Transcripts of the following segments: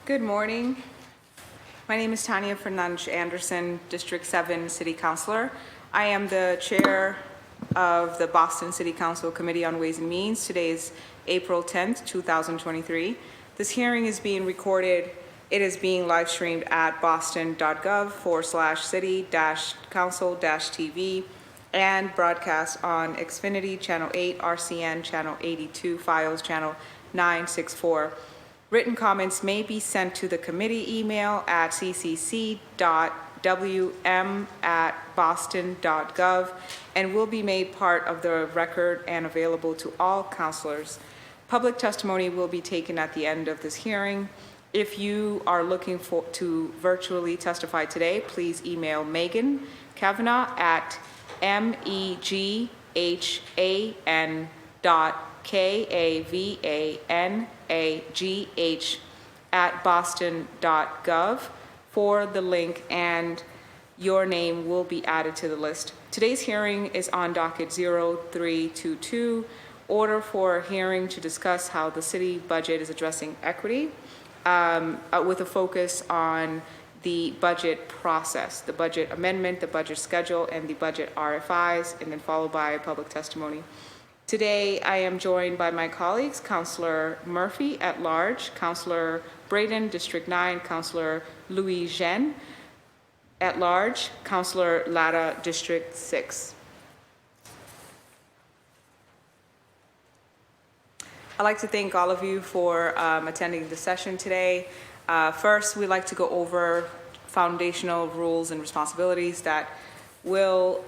Good morning. My name is Tanya Fernandes Anderson, District 7 City Councilor. I am the chair of the Boston City Council Committee on Ways and Means. Today is April 10th, 2023. This hearing is being recorded. It is being live streamed at boston.gov/city-council-TV and broadcast on Xfinity Channel 8, RCN Channel 82, Fios Channel 964. Written comments may be sent to the committee email at ccc.wm@boston.gov and will be made part of the record and available to all councilors. Public testimony will be taken at the end of this hearing. If you are looking to virtually testify today, please email Megan Kavanagh at meghan.kavanagh@boston.gov for the link, and your name will be added to the list. Today's hearing is on docket 0322, order for a hearing to discuss how the city budget is addressing equity, with a focus on the budget process, the budget amendment, the budget schedule, and the budget RFIs, and then followed by public testimony. Today, I am joined by my colleagues, Councillor Murphy at large, Councillor Braden, District 9, Councillor Louis Jean at large, Councillor Latta, District 6. I'd like to thank all of you for attending the session today. First, we'd like to go over foundational rules and responsibilities that will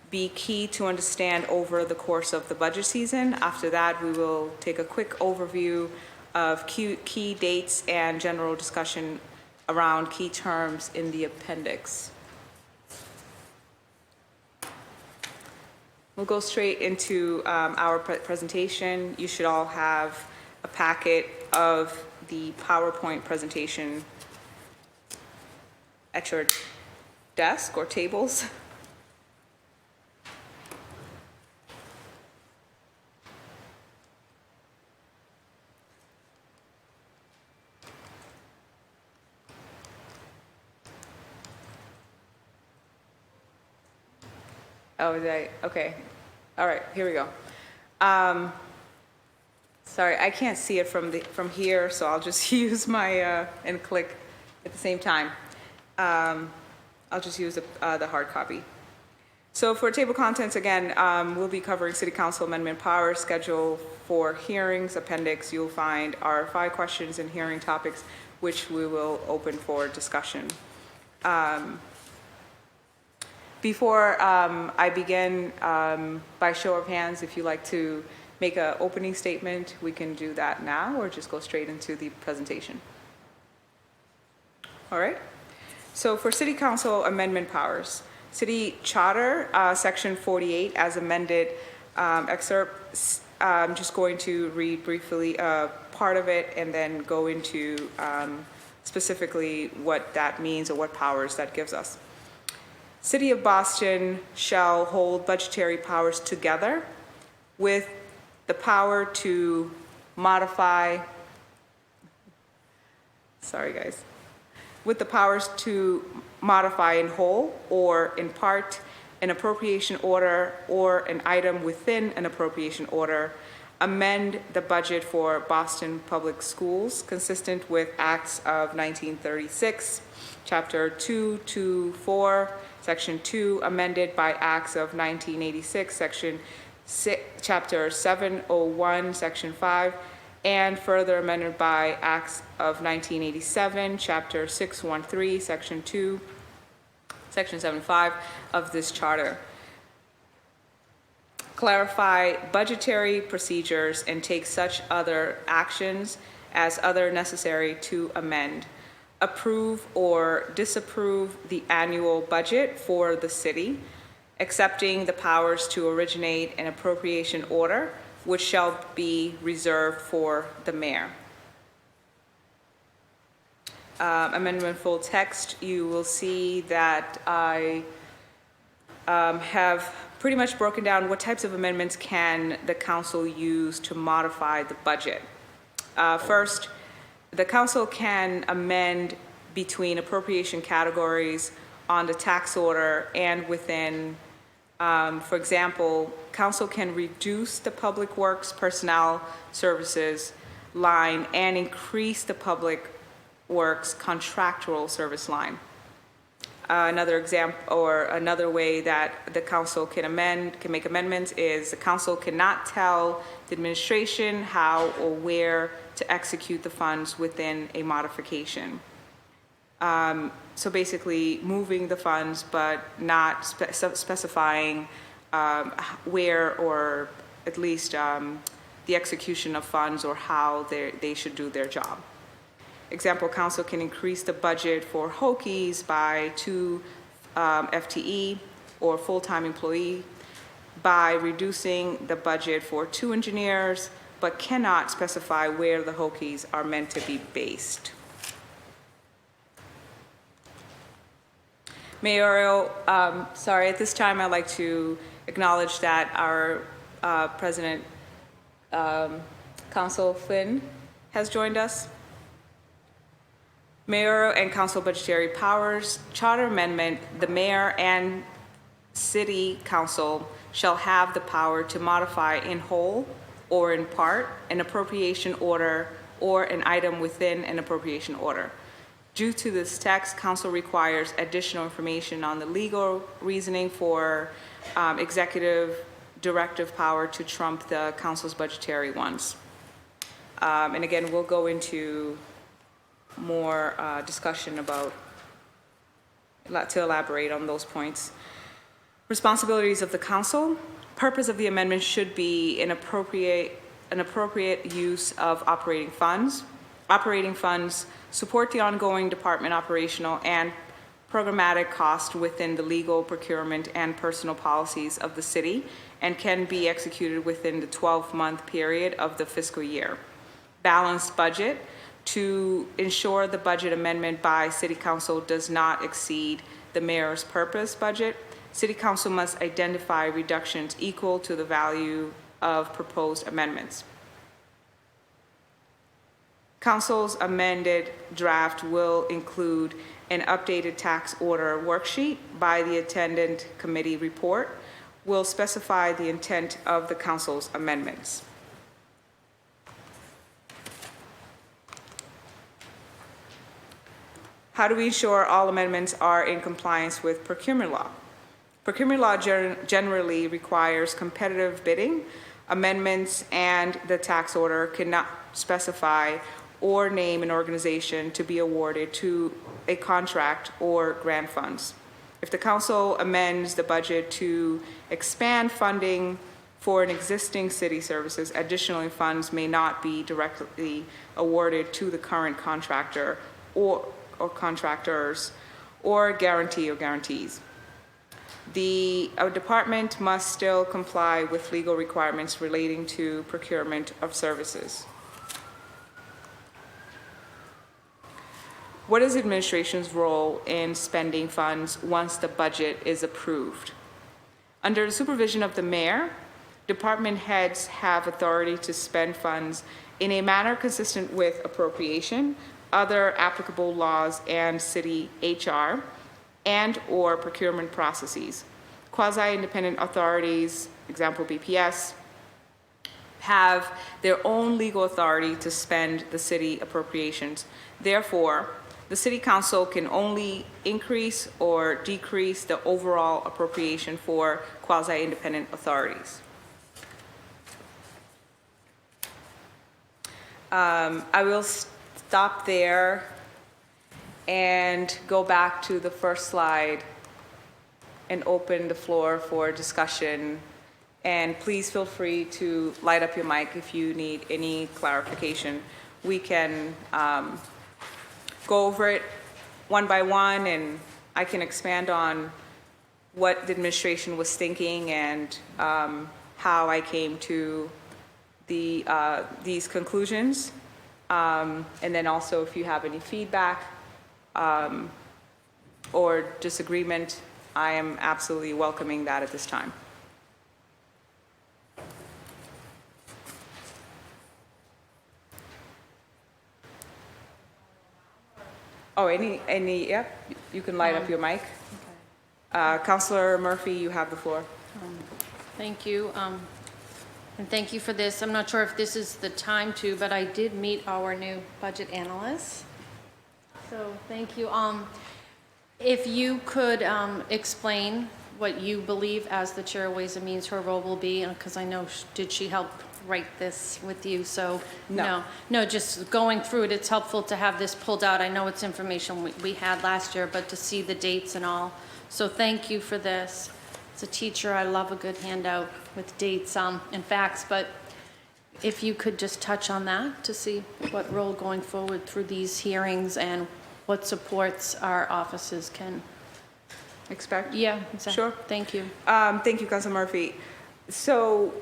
be key to understand over the course of the budget season. After that, we will take a quick overview of key dates and general discussion around key terms in the appendix. We'll go straight into our presentation. You should all have a packet of the PowerPoint presentation at your desk or tables. Oh, okay. All right, here we go. Sorry, I can't see it from here, so I'll just use my, and click at the same time. I'll just use the hard copy. So for table contents, again, we'll be covering City Council Amendment Power, schedule for hearings, appendix. You'll find RFI questions and hearing topics, which we will open for discussion. Before I begin, by show of hands, if you'd like to make an opening statement, we can do that now or just go straight into the presentation. All right. So for City Council Amendment Powers, City Charter, Section 48 as amended, excerpt. I'm just going to read briefly part of it and then go into specifically what that means or what powers that gives us. City of Boston shall hold budgetary powers together with the power to modify, with the powers to modify in whole or in part an appropriation order or an item within an appropriation order, amend the budget for Boston Public Schools consistent with Acts of 1936, Chapter 224, Section 2, amended by Acts of 1986, Section 6, Chapter 701, Section 5, and further amended by Acts of 1987, Chapter 613, Section 2, Section 75 of this charter. Clarify budgetary procedures and take such other actions as other necessary to amend. Approve or disapprove the annual budget for the city, accepting the powers to originate an appropriation order, which shall be reserved for the mayor. Amendment full text, you will see that I have pretty much broken down what types of amendments can the council use to modify the budget. First, The council can amend between appropriation categories on the tax order and within, for example, council can reduce the public works personnel services line and increase the public works contractual service line. Another example, or another way that the council can make amendments is the council cannot tell the administration how or where to execute the funds within a modification. So basically moving the funds, but not specifying where, or at least the execution of funds, or how they should do their job. Example, council can increase the budget for Hokies by 2 FTE or full-time employee by reducing the budget for 2 engineers, but cannot specify where the Hokies are meant to be based. Mayoral, sorry, at this time I'd like to acknowledge that our President, Council Flynn, has joined us. Mayoral and council budgetary powers, charter amendment, the mayor and city council shall have the power to modify in whole or in part an appropriation order or an item within an appropriation order. Due to this text, council requires additional information on the legal reasoning for executive directive power to trump the council's budgetary ones. And again, we'll go into more discussion about, to elaborate on those points. Responsibilities of the council. Purpose of the amendment should be an appropriate use of operating funds. Operating funds support the ongoing department operational and programmatic cost within the legal, procurement, and personal policies of the city, and can be executed within the 12-month period of the fiscal year. Balanced budget, to ensure the budget amendment by City Council does not exceed the mayor's purpose budget. City Council must identify reductions equal to the value of proposed amendments. Council's amended draft will include an updated tax order worksheet by the attendant committee report, will specify the intent of the council's amendments. How do we ensure all amendments are in compliance with procurement law? Procurement law generally requires competitive bidding. Amendments and the tax order cannot specify or name an organization to be awarded to a contract or grant funds. If the council amends the budget to expand funding for an existing city services, additional funds may not be directly awarded to the current contractor or contractors or guarantee or guarantees. The department must still comply with legal requirements relating to procurement of services. What is administration's role in spending funds once the budget is approved? Under the supervision of the mayor, department heads have authority to spend funds in a manner consistent with appropriation, other applicable laws, and city HR and or procurement processes. Quasi-independent authorities, example BPS, have their own legal authority to spend the city appropriations. Therefore, the city council can only increase or decrease the overall appropriation for quasi-independent authorities. I will stop there and go back to the first slide and open the floor for discussion. And please feel free to light up your mic if you need any clarification. We can go over it one by one, and I can expand on what the administration was thinking and how I came to these conclusions. And then also, if you have any feedback or disagreement, I am absolutely welcoming that at this time. Oh, yep, you can light up your mic. Counselor Murphy, you have the floor. Thank you. And thank you for this. I'm not sure if this is the time to, but I did meet our new budget analyst. So thank you. If you could explain what you believe as the chair of Ways and Means her role will be, because I know, did she help write this with you? So no, just going through it, it's helpful to have this pulled out. I know it's information we had last year, but to see the dates and all. So thank you for this. As a teacher, I love a good handout with dates and facts, but if you could just touch on that to see what role going forward through these hearings and what supports our offices can expect. Yeah, exactly. Sure. Thank you. Thank you, Councilor Murphy. So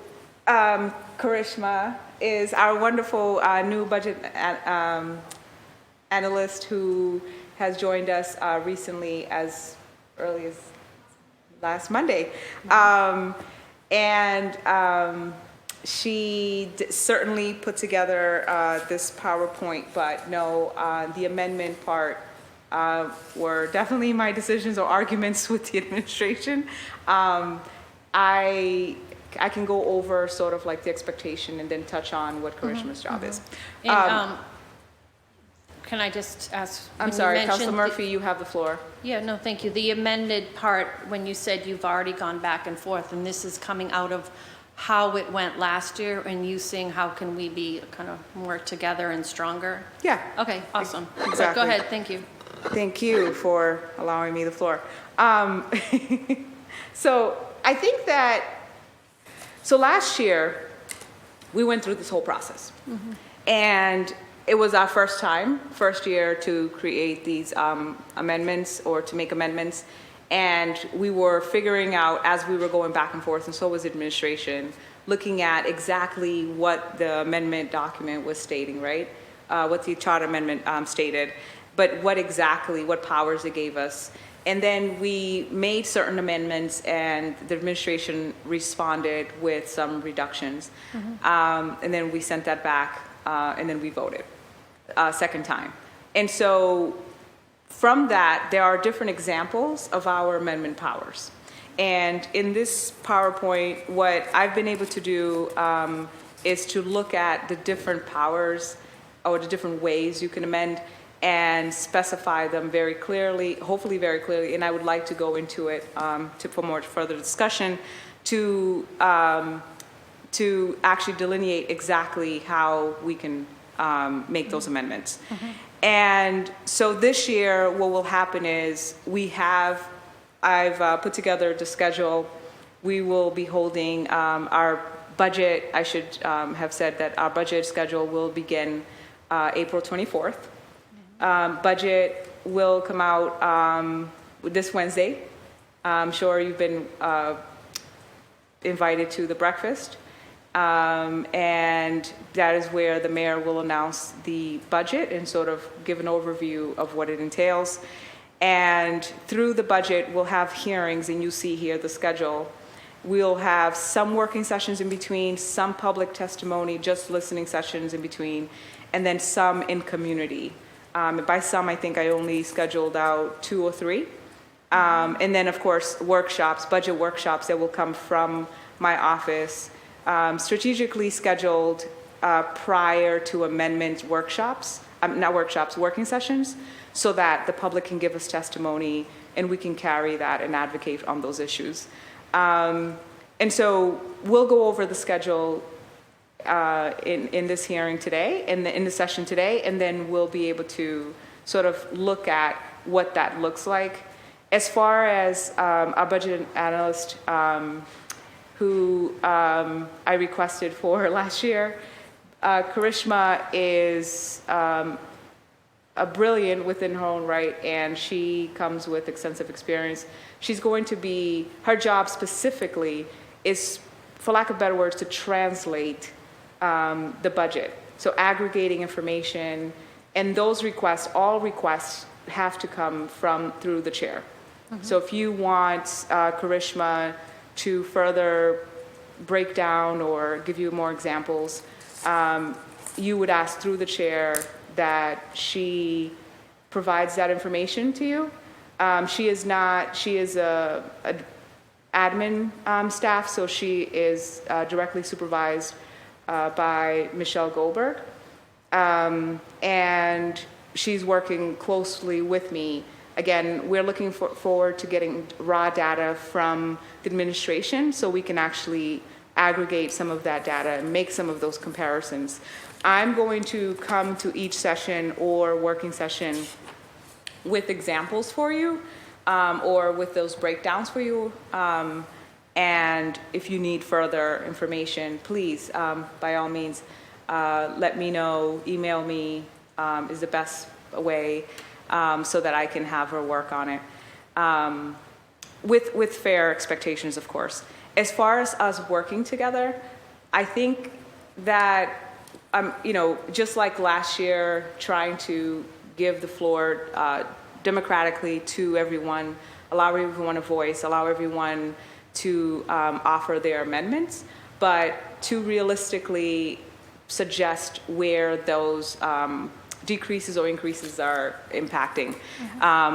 Karishma is our wonderful new budget analyst who has joined us recently, as early as last Monday. She certainly put together this PowerPoint, but no, the amendment part were definitely my decisions or arguments with the administration. I can go over sort of like the expectation and then touch on what Karishma's job is. And can I just ask? I'm sorry, Councilor Murphy, you have the floor. Yeah, no, thank you. The amended part, when you said you've already gone back and forth, and this is coming out of how it went last year, and you seeing how can we be kind of more together and stronger? Yeah. Okay, awesome. Exactly. Go ahead, thank you. Thank you for allowing me the floor. So I think that, so last year, we went through this whole process. And it was our first year to create these amendments or to make amendments. And we were figuring out as we were going back and forth, and so was administration, looking at exactly what the amendment document was stating, right? What the charter amendment stated, but what powers it gave us. And then we made certain amendments and the administration responded with some reductions. And then we sent that back and then we voted second time. And so from that, there are different examples of our amendment powers. And in this PowerPoint, what I've been able to do is to look at the different powers or the different ways you can amend and specify them very clearly, hopefully very clearly, and I would like to go into it for more further discussion to actually delineate exactly how we can make those amendments. And so this year, what will happen is I've put together the schedule. We will be holding our budget. I should have said that our budget schedule will begin April 24th. Budget will come out this Wednesday. I'm sure you've been invited to the breakfast. And that is where the mayor will announce the budget and sort of give an overview of what it entails. And through the budget, we'll have hearings, and you see here the schedule. We'll have some working sessions in between, some public testimony, just listening sessions in between, and then some in community. By some, I think I only scheduled out 2 or 3. And then, of course, workshops, budget workshops that will come from my office, strategically scheduled prior to amendment workshops, working sessions, so that the public can give us testimony and we can carry that and advocate on those issues. And so we'll go over the schedule in this hearing today, in the session today, and then we'll be able to sort of look at what that looks like. As far as our budget analyst, who I requested for last year, Karishma is brilliant within her own right, and she comes with extensive experience. She's going to be, her job specifically is, for lack of better words, to translate the budget. So aggregating information, and those requests, all requests have to come through the chair. So if you want Karishma to further break down or give you more examples, you would ask through the chair that she provides that information to you. She is a admin staff, so she is directly supervised by Michelle Goldberg. And she's working closely with me. Again, we're looking forward to getting raw data from the administration so we can actually aggregate some of that data and make some of those comparisons. I'm going to come to each session or working session with examples for you, or with those breakdowns for you. And if you need further information, please, by all means, let me know, email me is the best way, so that I can have her work on it. With fair expectations, of course. As far as us working together, I think that, just like last year, trying to give the floor democratically to everyone, allow everyone a voice, allow everyone to offer their amendments, but to realistically suggest where those decreases or increases are impacting,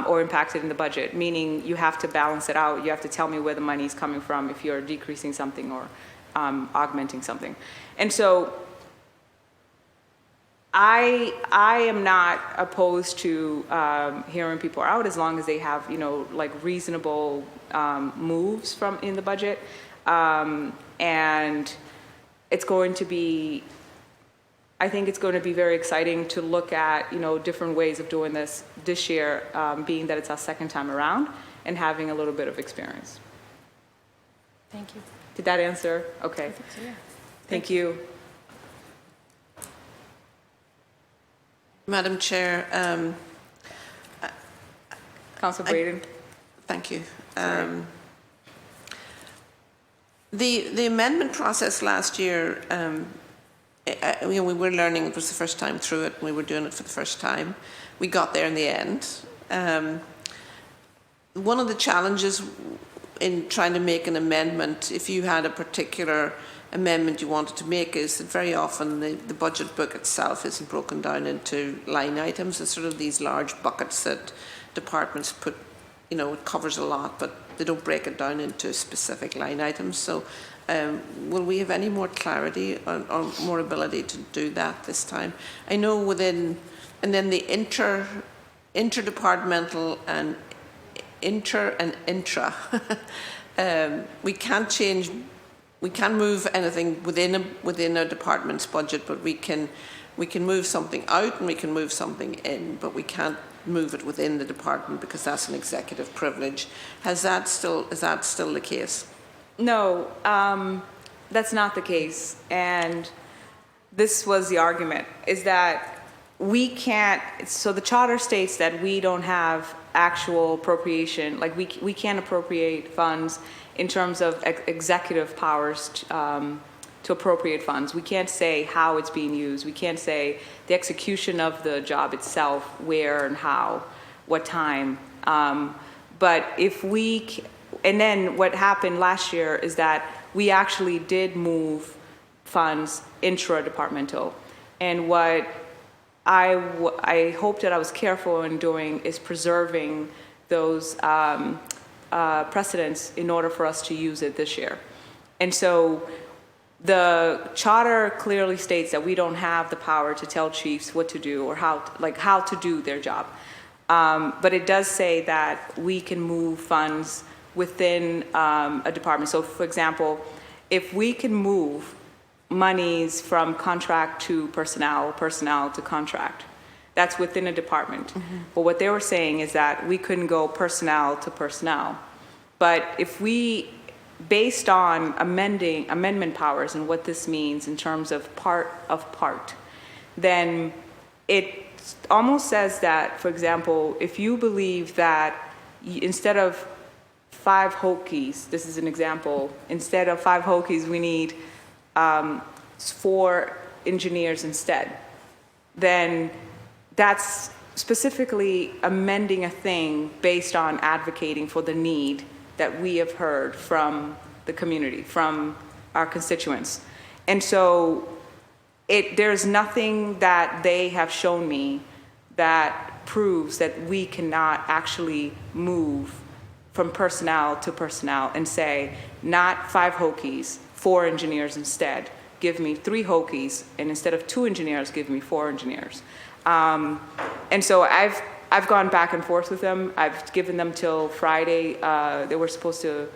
or impacted in the budget, meaning you have to balance it out. You have to tell me where the money is coming from if you're decreasing something or augmenting something. And so I am not opposed to hearing people out as long as they have, like reasonable moves from in the budget. And it's going to be, I think it's going to be very exciting to look at, different ways of doing this year, being that it's our second time around and having a little bit of experience. Thank you. Did that answer? Okay. I think so, yeah. Thank you. Madam Chair, Councilor Braden. thank you. The amendment process last year, we were learning. It was the first time through it. We were doing it for the first time. We got there in the end. One of the challenges in trying to make an amendment, if you had a particular amendment you wanted to make, is that very often the budget book itself isn't broken down into line items. It's sort of these large buckets that departments put, it covers a lot, but they don't break it down into specific line items. So will we have any more clarity or more ability to do that this time? I know and then the interdepartmental and inter and intra, we can't move anything within a department's budget, but we can move something out and we can move something in, but we can't move it within the department because that's an executive privilege. Is that still the case? No, that's not the case. And this was the argument, is that we can't, so the charter states that we don't have actual appropriation, like we can't appropriate funds in terms of executive powers to appropriate funds. We can't say how it's being used. We can't say the execution of the job itself, where and how, what time. But if and then what happened last year is that we actually did move funds intra-departmental. And what I hope that I was careful in doing is preserving those precedents in order for us to use it this year. And so the charter clearly states that we don't have the power to tell chiefs what to do or how to do their job. But it does say that we can move funds within a department. So for example, if we can move monies from contract to personnel to contract, that's within a department. Mm-hmm. But what they were saying is that we couldn't go personnel to personnel. But if we, based on amendment powers and what this means in terms of part, then it almost says that, for example, if you believe that instead of 5 Hokies, this is an example, instead of 5 Hokies, we need 4 engineers instead, then that's specifically amending a thing based on advocating for the need that we have heard from the community, from our constituents. And so there's nothing that they have shown me that proves that we cannot actually move from personnel to personnel and say, not 5 Hokies, 4 engineers instead. Give me 3 Hokies, and instead of 2 engineers, give me 4 engineers. And so I've gone back and forth with them. I've given them till Friday. They were supposed to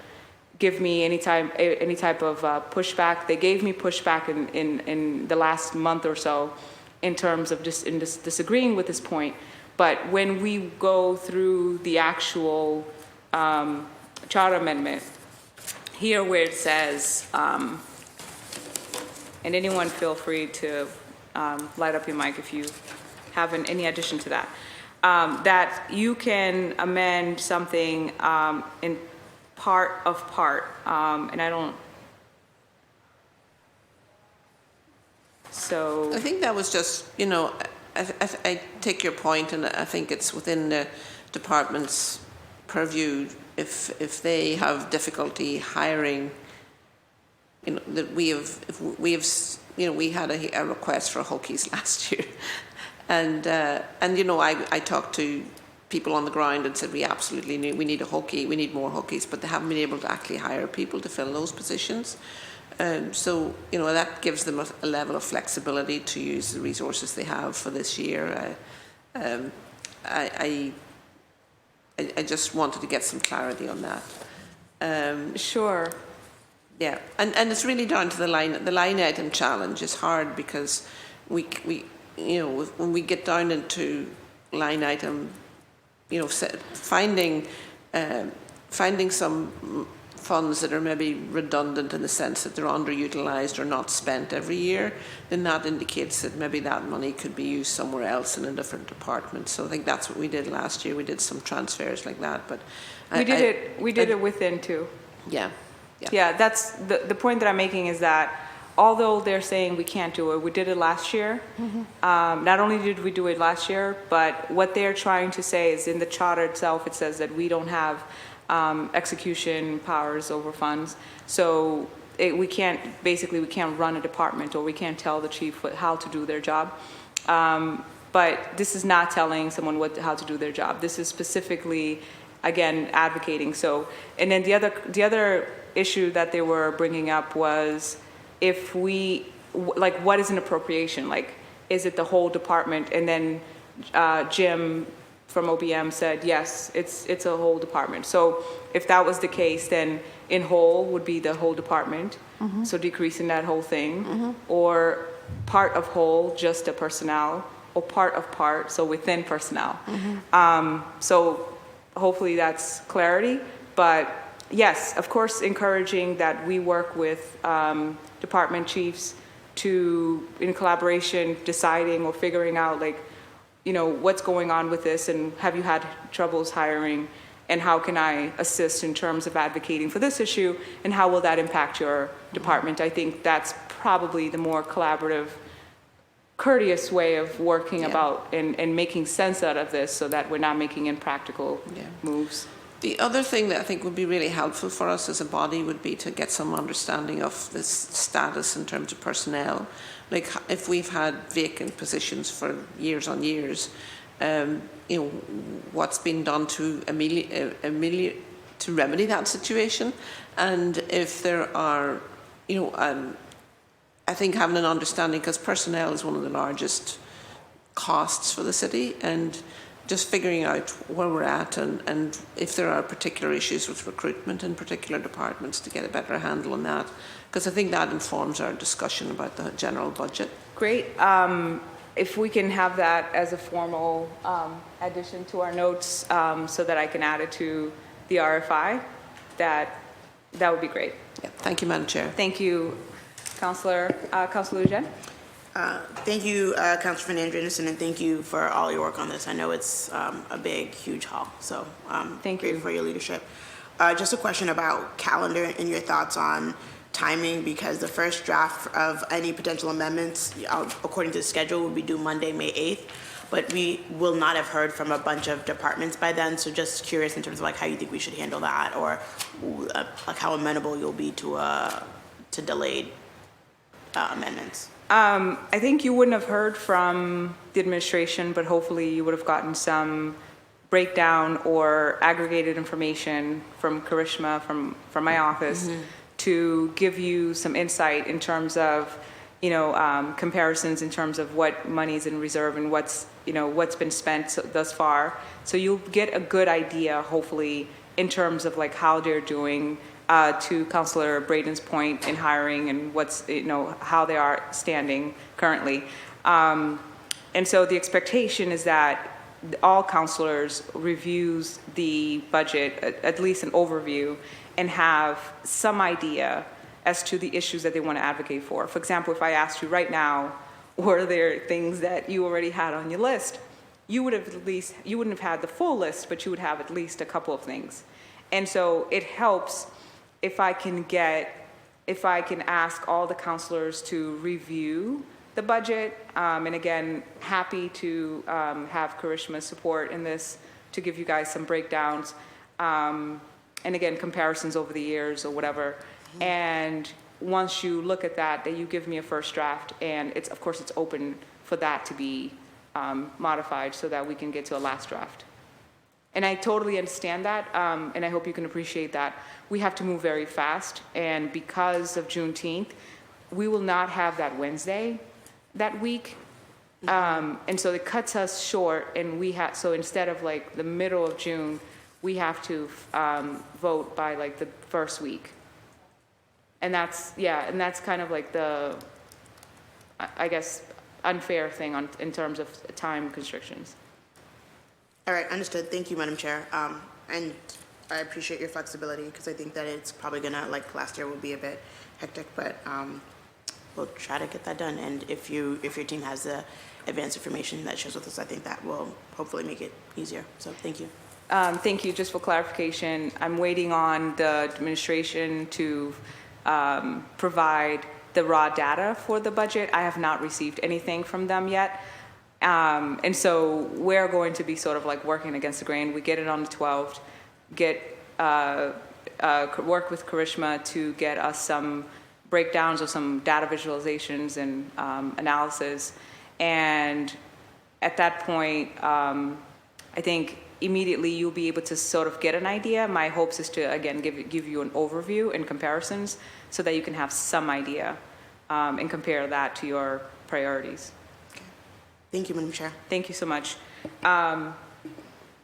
give me any type of pushback. They gave me pushback in the last month or so in terms of just disagreeing with this point. But when we go through the actual charter amendment, here where it says, and anyone feel free to light up your mic if you have any addition to that, that you can amend something in part, and I don't, so. I think that was just, you know, I take your point, and I think it's within the department's purview if they have difficulty hiring. You know, that we have, you know, we had a request for Hokies last year, and you know, I talked to people on the ground and said we absolutely we need a Hokie, we need more Hokies, but they haven't been able to actually hire people to fill those positions. So, you know, that gives them a level of flexibility to use the resources they have for this year. I just wanted to get some clarity on that. Sure. Yeah, and it's really down to the line item challenge is hard because we you know, when we get down into line item, you know, finding some funds that are maybe redundant in the sense that they're underutilized or not spent every year, then that indicates that maybe that money could be used somewhere else in a different department. So I think that's what we did last year. We did some transfers like that, but We did it within too. Yeah. Yeah, that's the point that I'm making is that although they're saying we can't do it, we did it last year. Not only did we do it last year, but what they're trying to say is in the charter itself, it says that we don't have execution powers over funds. So we can't run a department, or we can't tell the chief how to do their job. But this is not telling someone how to do their job. This is specifically, again, advocating. So, and then the other issue that they were bringing up was if we, like, what is an appropriation? Like, is it the whole department? And then Jim from OBM said, yes, it's a whole department. So if that was the case, then in whole would be the whole department. So decreasing that whole thing, or part of whole, just a personnel, or part of part, so within personnel. So hopefully that's clarity. But yes, of course, encouraging that we work with department chiefs to, in collaboration, deciding or figuring out, like, you know, what's going on with this, and have you had troubles hiring, and how can I assist in terms of advocating for this issue, and how will that impact your department? I think that's probably the more collaborative, courteous way of working about and making sense out of this, so that we're not making impractical moves. The other thing that I think would be really helpful for us as a body would be to get some understanding of this status in terms of personnel. Like, if we've had vacant positions for years on years, you know, what's been done to remedy that situation, and if there are, you know, I think having an understanding, because personnel is one of the largest costs for the city, and just figuring out where we're at, and if there are particular issues with recruitment in particular departments, to get a better handle on that, because I think that informs our discussion about the general budget. Great. If we can have that as a formal addition to our notes, so that I can add it to the RFI, that would be great. Yeah. Thank you, Madam Chair. Thank you, Councillor Jen. Thank you, Councilor Fernandez Anderson, and thank you for all your work on this. I know it's a big, huge haul, so thank you for your leadership. Just a question about calendar and your thoughts on timing, because the first draft of any potential amendments, according to the schedule, will be due Monday, May 8th, but we will not have heard from a bunch of departments by then, so just curious in terms of like how you think we should handle that, or like how amenable you'll be to delayed amendments. I think you wouldn't have heard from the administration, but hopefully you would have gotten some breakdown or aggregated information from Karishma, from my office, to give you some insight in terms of, comparisons in terms of what money's in reserve and what's been spent thus far. So you'll get a good idea, hopefully, in terms of like how they're doing, to Councilor Braden's point in hiring and how they are standing currently. And so the expectation is that all councilors reviews the budget, at least an overview, and have some idea as to the issues that they want to advocate for. For example, if I asked you right now, were there things that you already had on your list, you wouldn't have had the full list, but you would have at least a couple of things. And so it helps if I can ask all the councilors to review the budget, and again, happy to have Karishma's support in this to give you guys some breakdowns, and again, comparisons over the years or whatever. And once you look at that you give me a first draft, and of course it's open for that to be modified so that we can get to a last draft. And I totally understand that, and I hope you can appreciate that. We have to move very fast, and because of Juneteenth, we will not have that Wednesday that week. And so it cuts us short, and so instead of like the middle of June, we have to vote by like the first week. And that's kind of like the, I guess, unfair thing in terms of time constrictions. All right, understood. Thank you, Madam Chair. And I appreciate your flexibility because I think that it's probably gonna, like last year, will be a bit hectic, but we'll try to get that done. And if your team has the advanced information that shares with us, I think that will hopefully make it easier. So thank you. Thank you. Just for clarification, I'm waiting on the administration to provide the raw data for the budget. I have not received anything from them yet. And so we're going to be sort of like working against the grain. We get it on the 12th, work with Karishma to get us some breakdowns or some data visualizations and analysis. And at that point, I think immediately you'll be able to sort of get an idea. My hopes is to, again, give you an overview and comparisons so that you can have some idea and compare that to your priorities. Thank you, Madam Chair. Thank you so much.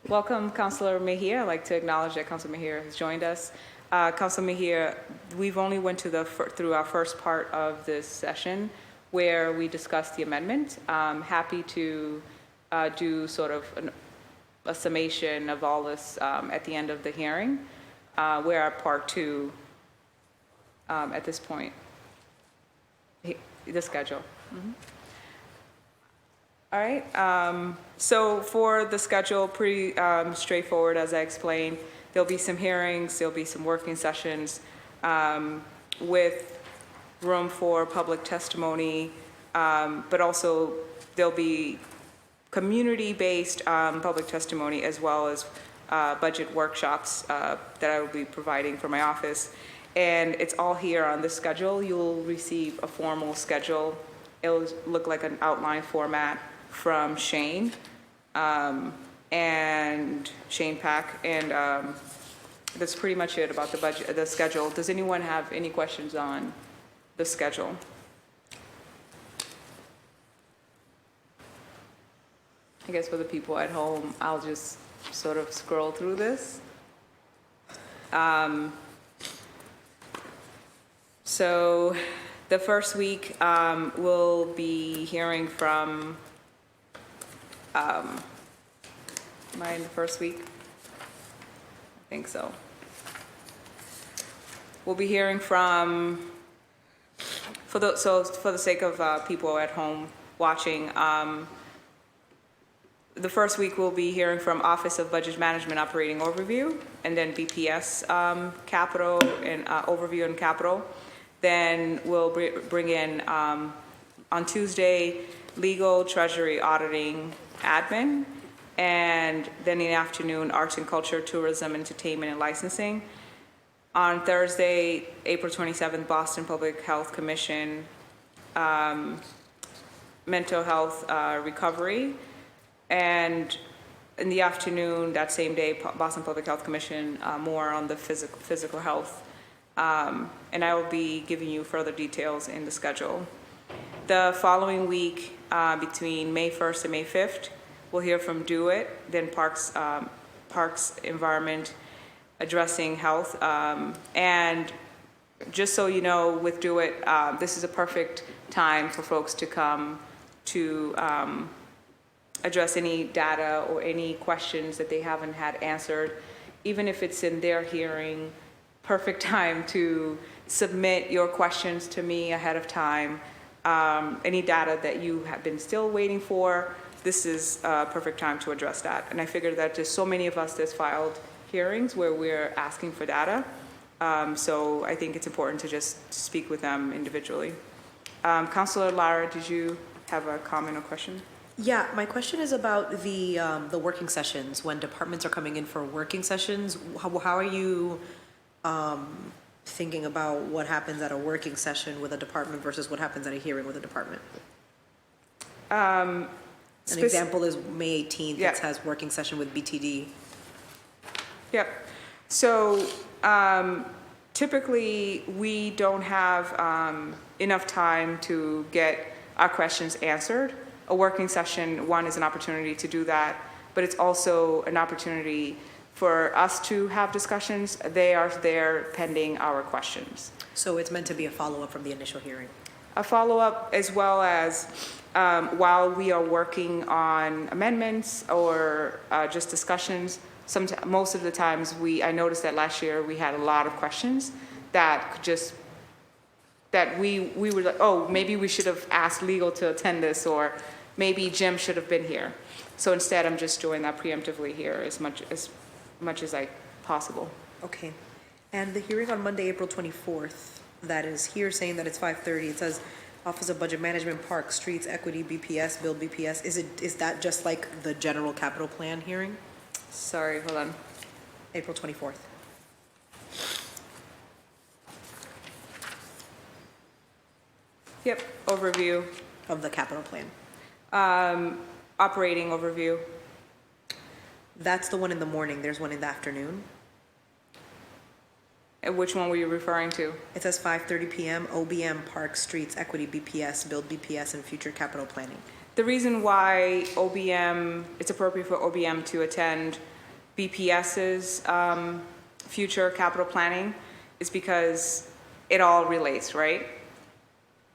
Welcome, Councilor Mejia. I'd like to acknowledge that Councilor Mejia has joined us. Councilor Mejia, we've only went through our first part of this session where we discussed the amendment. Happy to do sort of a summation of all this at the end of the hearing. We're at part 2 at this point, the schedule. Mm-hmm. All right, so for the schedule, pretty straightforward, as I explained. There'll be some hearings, there'll be some working sessions with room for public testimony, but also there'll be community-based public testimony as well as budget workshops that I will be providing for my office. And it's all here on this schedule. You'll receive a formal schedule. It'll look like an outline format from Shane and Shane Pack, and that's pretty much it about the budget, the schedule. Does anyone have any questions on the schedule? I guess for the people at home, I'll just sort of scroll through this. So the first week we'll be hearing from, am I in the first week? I think so. We'll be hearing from, for the sake of people at home watching, the first week we'll be hearing from Office of Budget Management Operating Overview, and then BPS Capital and Overview and Capital. Then we'll bring in, on Tuesday, Legal, Treasury, Auditing, Admin, and then in the afternoon, Arts and Culture, Tourism, Entertainment, and Licensing. On Thursday, April 27th, Boston Public Health Commission, mental health recovery. And in the afternoon, that same day, Boston Public Health Commission, more on the physical health. And I will be giving you further details in the schedule. The following week, between May 1st and May 5th, we'll hear from Do It, then Parks, Environment, addressing health. And just so you know, with Do It, this is a perfect time for folks to come to address any data or any questions that they haven't had answered, even if it's in their hearing. Perfect time to submit your questions to me ahead of time. Any data that you have been still waiting for, this is a perfect time to address that. And I figured that there's so many of us that's filed hearings where we're asking for data. So I think it's important to just speak with them individually. Councilor Lara, did you have a comment or question? Yeah, my question is about the working sessions. When departments are coming in for working sessions, how are you thinking about what happens at a working session with a department versus what happens at a hearing with a department? An example is May 18th. Yeah. It has working session with BTD. Yep. So typically, we don't have enough time to get our questions answered. A working session, one, is an opportunity to do that, but it's also an opportunity for us to have discussions. They are there pending our questions. So it's meant to be a follow-up from the initial hearing. A follow-up, as well as while we are working on amendments or just discussions, most of the times I noticed that last year we had a lot of questions that we were like, oh, maybe we should have asked legal to attend this, or maybe Jim should have been here. So instead, I'm just doing that preemptively here as much as possible. Okay. And the hearing on Monday, April 24th, that is here saying that it's 5:30. It says Office of Budget Management, Parks, Streets, Equity, BPS, Build BPS. Is that just like the general capital plan hearing? Sorry, hold on. April 24th. Yep, overview, Of the capital plan. operating overview. That's the one in the morning. There's one in the afternoon. And which one were you referring to? It says 5:30 p.m. OBM, Parks, Streets, Equity, BPS, Build BPS, and Future Capital Planning. The reason why it's appropriate for OBM to attend BPS's future capital planning is because it all relates, right?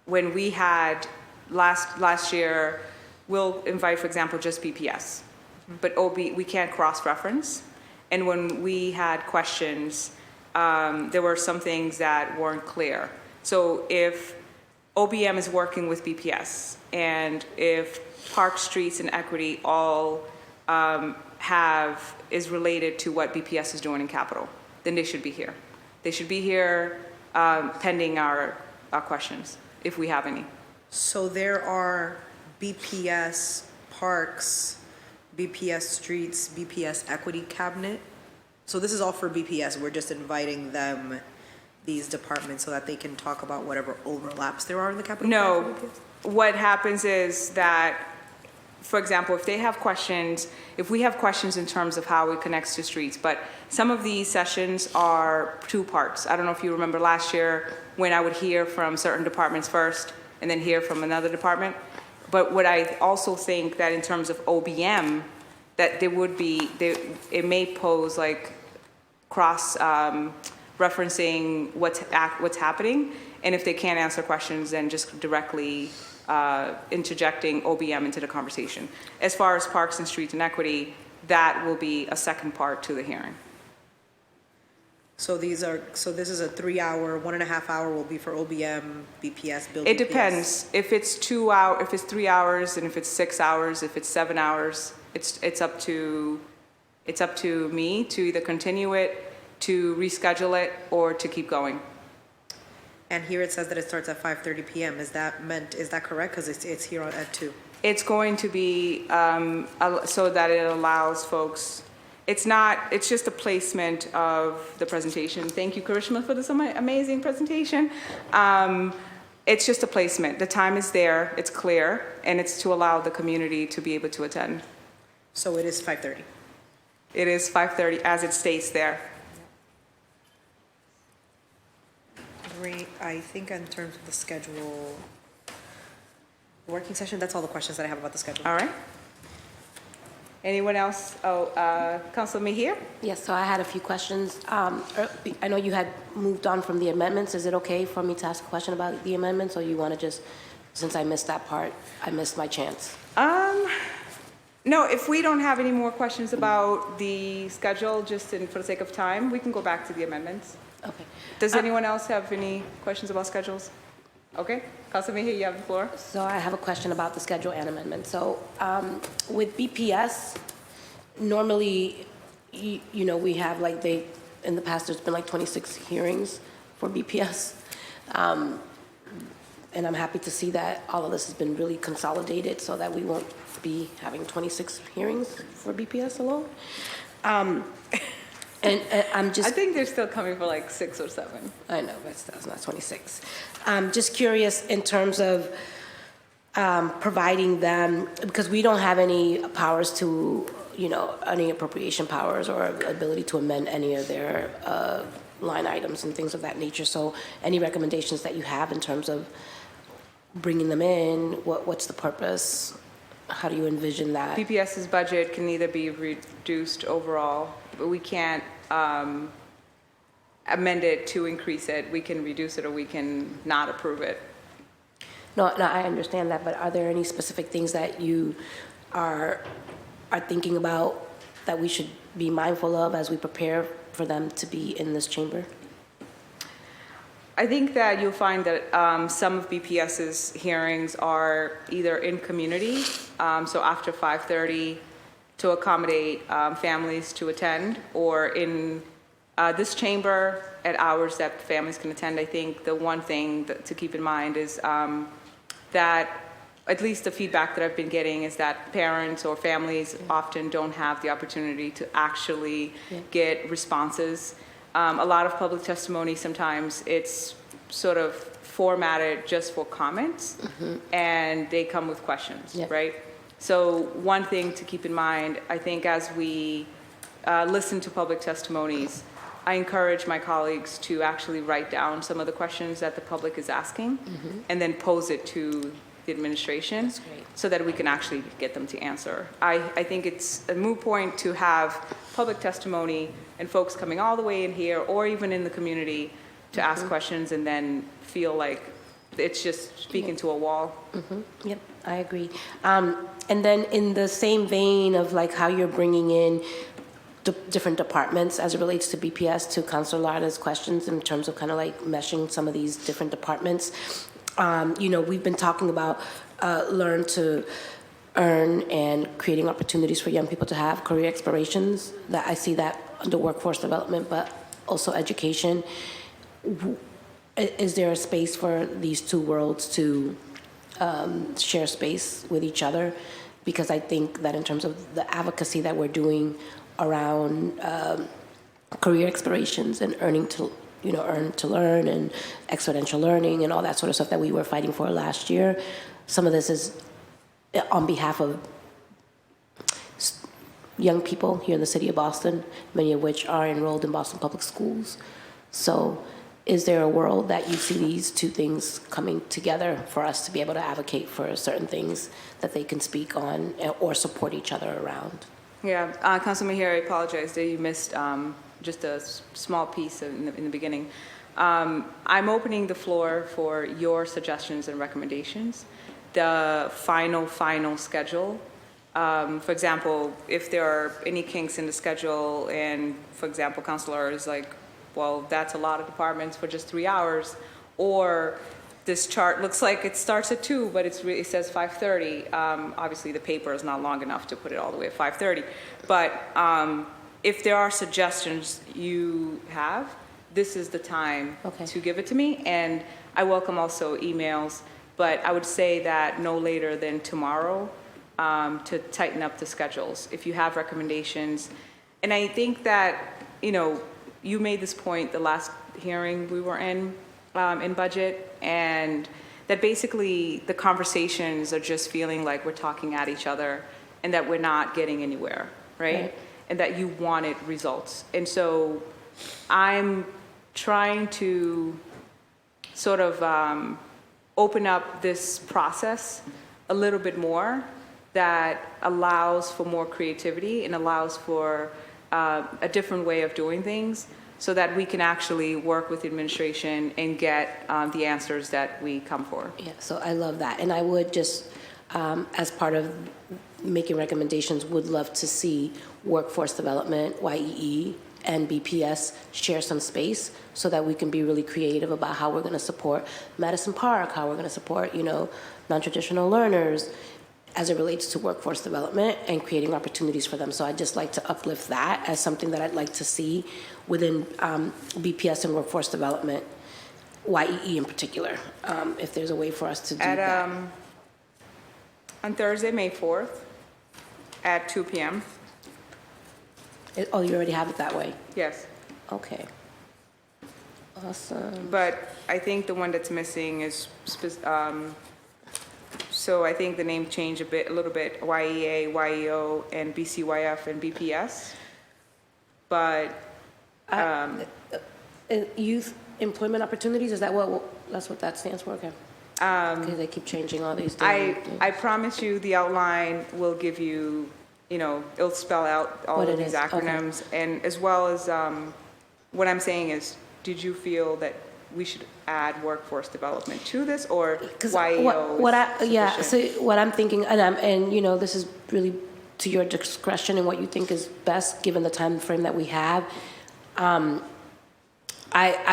When we had last year, we'll invite, for example, just BPS, but we can't cross-reference. And when we had questions, there were some things that weren't clear. So if OBM is working with BPS, and if Park, Streets, and Equity all is related to what BPS is doing in capital, then they should be here. They should be here pending our questions, if we have any. So there are BPS Parks, BPS Streets, BPS Equity Cabinet. So this is all for BPS. We're just inviting them, these departments, so that they can talk about whatever overlaps there are in the capital plan No, for BPS? what happens is that, for example, if we have questions in terms of how it connects to streets, but some of these sessions are two parts. I don't know if you remember last year when I would hear from certain departments first and then hear from another department. But what I also think that in terms of OBM, that it may pose like cross referencing what's happening, and if they can't answer questions, then just directly interjecting OBM into the conversation. As far as Parks and Streets and Equity, that will be a second part to the hearing. So this is a 3-hour, 1.5 hour will be for OBM, BPS, Build It BPS. depends. If it's 2 hours, if it's 3 hours, and if it's 6 hours, if it's 7 hours, it's up to me to either continue it, to reschedule it, or to keep going. And here it says that it starts at 5:30 p.m. Is that correct? Because it's here at 2. It's going to be so that it allows folks. It's just a placement of the presentation. Thank you, Karishma, for this amazing presentation. It's just a placement. The time is there, it's clear, and it's to allow the community to be able to attend. So it is 5:30. It is 5:30 as it states there. Great. I think in terms of the schedule, working session, that's all the questions that I have about the schedule. All right. Anyone else? Councilor Mejia? Yes, so I had a few questions. I know you had moved on from the amendments. Is it okay for me to ask a question about the amendments, or you want to just, since I missed that part, I missed my chance? No, if we don't have any more questions about the schedule, for the sake of time, we can go back to the amendments. Okay. Does anyone else have any questions about schedules? Okay, Councilor Mejia, you have the floor. So I have a question about the schedule and amendment. So with BPS, normally, we have in the past, there's been like 26 hearings for BPS. And I'm happy to see that all of this has been really consolidated so that we won't be having 26 hearings for BPS alone. And I'm just... I think they're still coming for like 6 or 7. I know, but still, it's not 26. Just curious in terms of providing them, because we don't have any powers to, any appropriation powers or ability to amend any of their line items and things of that nature. So any recommendations that you have in terms of bringing them in, what's the purpose? How do you envision that? BPS's budget can either be reduced overall, but we can't amend it to increase it. We can reduce it or we can not approve it. No, I understand that, but are there any specific things that you are thinking about that we should be mindful of as we prepare for them to be in this chamber? I think that you'll find that some of BPS's hearings are either in community, so after 5:30 to accommodate families to attend, or in this chamber at hours that families can attend. I think the one thing to keep in mind is that at least the feedback that I've been getting is that parents or families often don't have the opportunity to actually get responses. A lot of public testimony, sometimes it's sort of formatted just for comments, and they come with questions, right? So one thing to keep in mind, I think as we listen to public testimonies, I encourage my colleagues to actually write down some of the questions that the public is asking and then pose it to the administration so that we can actually get them to answer. I think it's a moot point to have public testimony and folks coming all the way in here or even in the community to ask questions and then feel like it's just speaking to a wall. Yep, I agree. And then in the same vein of like how you're bringing in different departments as it relates to BPS, to Councilor Lada's questions in terms of kind of like meshing some of these different departments. We've been talking about learn to earn and creating opportunities for young people to have career explorations. That I see that under workforce development, but also education. Is there a space for these two worlds to share space with each other? Because I think that in terms of the advocacy that we're doing around career explorations and earn to learn and exponential learning and all that sort of stuff that we were fighting for last year, some of this is on behalf of young people here in the city of Boston, many of which are enrolled in Boston Public Schools. So is there a world that you see these two things coming together for us to be able to advocate for certain things that they can speak on or support each other around? Yeah, Councilman Mejia, I apologize that you missed just a small piece in the beginning. I'm opening the floor for your suggestions and recommendations. The final schedule. For example, if there are any kinks in the schedule and, for example, Councilor is like, well, that's a lot of departments for just 3 hours, or this chart looks like it starts at 2, but it says 5:30. Obviously, the paper is not long enough to put it all the way at 5:30. But if there are suggestions you have, this is the time to give it to me. And I welcome also emails, but I would say that no later than tomorrow to tighten up the schedules. If you have recommendations, and I think that, you made this point the last hearing we were in budget, and that basically the conversations are just feeling like we're talking at each other and that we're not getting anywhere, right? Right. And that you wanted results. And so I'm trying to sort of open up this process a little bit more that allows for more creativity and allows for a different way of doing things so that we can actually work with the administration and get the answers that we come for. Yeah, so I love that. And I would just, as part of making recommendations, would love to see workforce development, YEE, and BPS share some space so that we can be really creative about how we're going to support Madison Park, how we're going to support, non-traditional learners as it relates to workforce development and creating opportunities for them. So I'd just like to uplift that as something that I'd like to see within BPS and workforce development, YEE in particular, if there's a way for us to do that. On Thursday, May 4th, at 2 p.m. Oh, you already have it that way? Yes. Okay. Awesome. But I think the one that's missing is, so I think the name changed a little bit, YEA, YEO, and BCYF and BPS. But, Youth employment opportunities, is that that's what that stands for? Okay. Because they keep changing all these things. I promise you the outline will give you, it'll spell out all What of it these is, okay. acronyms. And as well as, what I'm saying is, did you feel that we should add workforce development to this, or YEO is sufficient? So what I'm thinking, and this is really to your discretion and what you think is best given the time frame that we have. I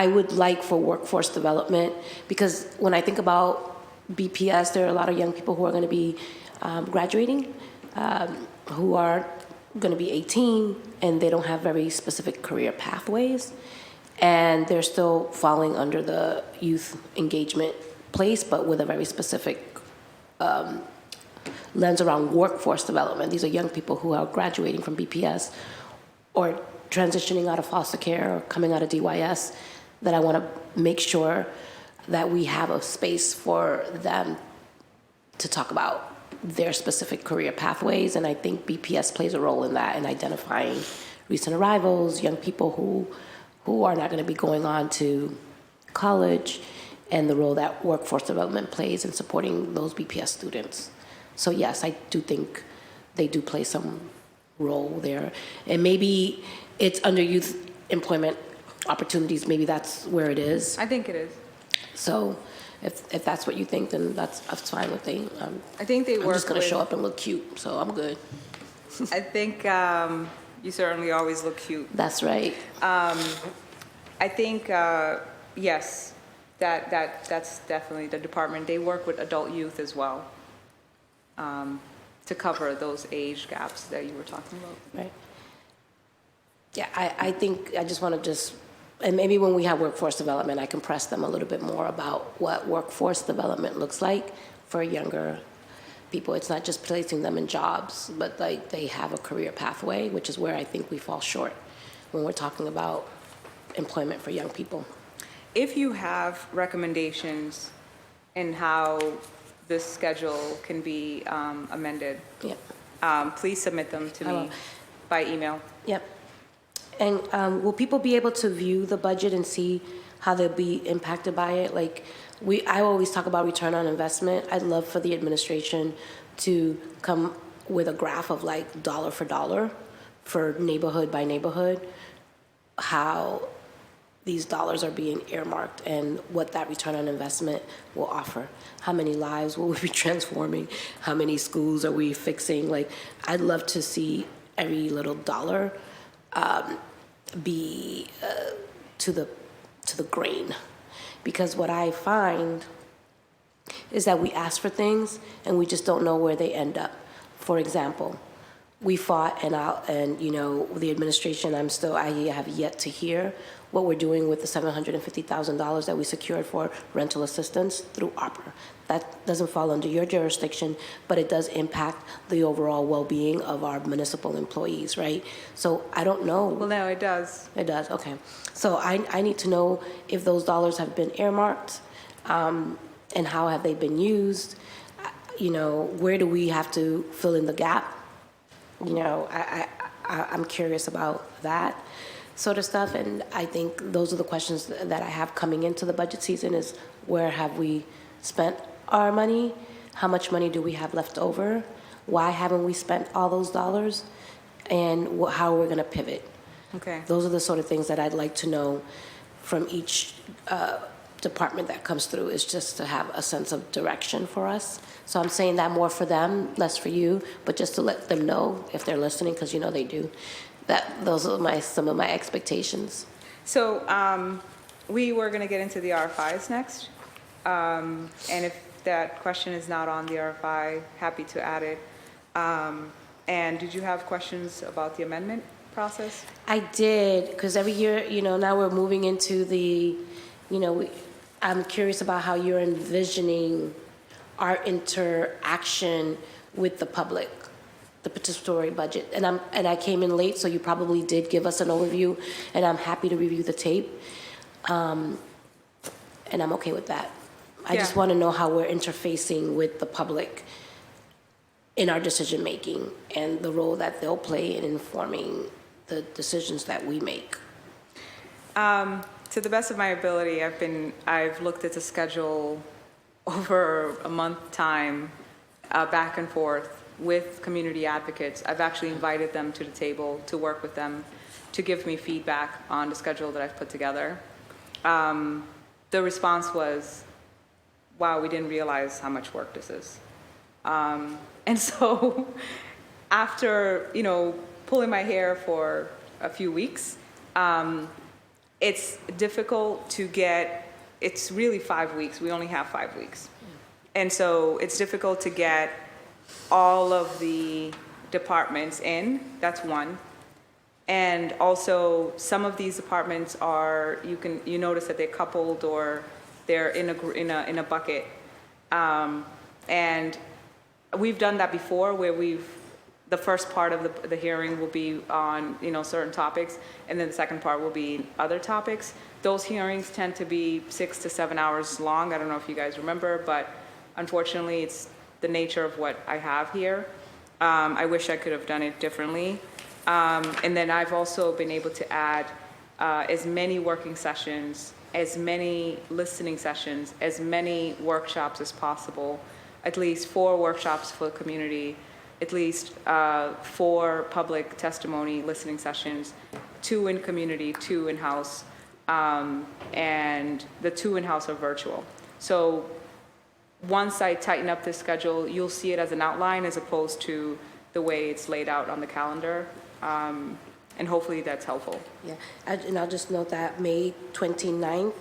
would like for workforce development, because when I think about BPS, there are a lot of young people who are going to be graduating, who are going to be 18, and they don't have very specific career pathways, and they're still falling under the youth engagement place, but with a very specific lens around workforce development. These are young people who are graduating from BPS or transitioning out of foster care or coming out of DYS, that I want to make sure that we have a space for them to talk about their specific career pathways. And I think BPS plays a role in that, in identifying recent arrivals, young people who are not going to be going on to college, and the role that workforce development plays in supporting those BPS students. So yes, I do think they do play some role there. And maybe it's under youth employment opportunities, maybe that's where it is. I think it is. So if that's what you think, then that's fine with me. I think they work I'm just going to with- show up and look cute, so I'm good. I think you certainly always look cute. That's right. I think, yes, that's definitely the department. They work with adult youth as well, to cover those age gaps that you were talking about. Right. Yeah, I think I just want to and maybe when we have workforce development, I can press them a little bit more about what workforce development looks like for younger people. It's not just placing them in jobs, but like they have a career pathway, which is where I think we fall short when we're talking about employment for young people. If you have recommendations in how this schedule can be amended, Yeah. Please submit them to I me will. by email. Yep. And will people be able to view the budget and see how they'll be impacted by it? Like, I always talk about return on investment. I'd love for the administration to come with a graph of like dollar for dollar for neighborhood by neighborhood, how these dollars are being earmarked and what that return on investment will offer. How many lives will we be transforming? How many schools are we fixing? Like, I'd love to see every little dollar be to the grain, because what I find is that we ask for things and we just don't know where they end up. For example, we fought and the administration, I have yet to hear what we're doing with the $750,000 that we secured for rental assistance through ARPA. That doesn't fall under your jurisdiction, but it does impact the overall well-being of our municipal employees, right? So I don't know. Well, no, it does. It does, okay. So I need to know if those dollars have been earmarked, and how have they been used? You know, where do we have to fill in the gap? You know, I'm curious about that sort of stuff, and I think those are the questions that I have coming into the budget season is where have we spent our money? How much money do we have left over? Why haven't we spent all those dollars? And how we're gonna pivot. Okay. Those are the sort of things that I'd like to know from each department that comes through, is just to have a sense of direction for us. So I'm saying that more for them, less for you, but just to let them know if they're listening, because you know they do, that those are some of my expectations. So we were going to get into the RFIs next. And if that question is not on the RFI, happy to add it. And did you have questions about the amendment process? I did, because every year, you know, now we're moving into the, you know, I'm curious about how you're envisioning our interaction with the public, the participatory budget. And I came in late, so you probably did give us an overview, and I'm happy to review the tape. And I'm okay with that. I just Yeah. want to know how we're interfacing with the public in our decision-making and the role that they'll play in informing the decisions that we make. To the best of my ability, I've looked at the schedule over a month time, back and forth with community advocates. I've actually invited them to the table to work with them, to give me feedback on the schedule that I've put together. The response was, wow, we didn't realize how much work this is. And so after, you know, pulling my hair for a few weeks, it's difficult to get, it's really 5 weeks. We only have 5 weeks. And so it's difficult to get all of the departments in. That's one. And also some of these departments are, you notice that they're coupled or they're in a bucket. And we've done that before where the first part of the hearing will be on, you know, certain topics, and then the second part will be other topics. Those hearings tend to be 6 to 7 hours long. I don't know if you guys remember, but unfortunately, it's the nature of what I have here. I wish I could have done it differently. And then I've also been able to add as many working sessions, as many listening sessions, as many workshops as possible, at least 4 workshops for the community, at least 4 public testimony listening sessions, 2 in community, 2 in-house, and the 2 in-house are virtual. So once I tighten up this schedule, you'll see it as an outline as opposed to the way it's laid out on the calendar, and hopefully that's helpful. Yeah, and I'll just note that May 29th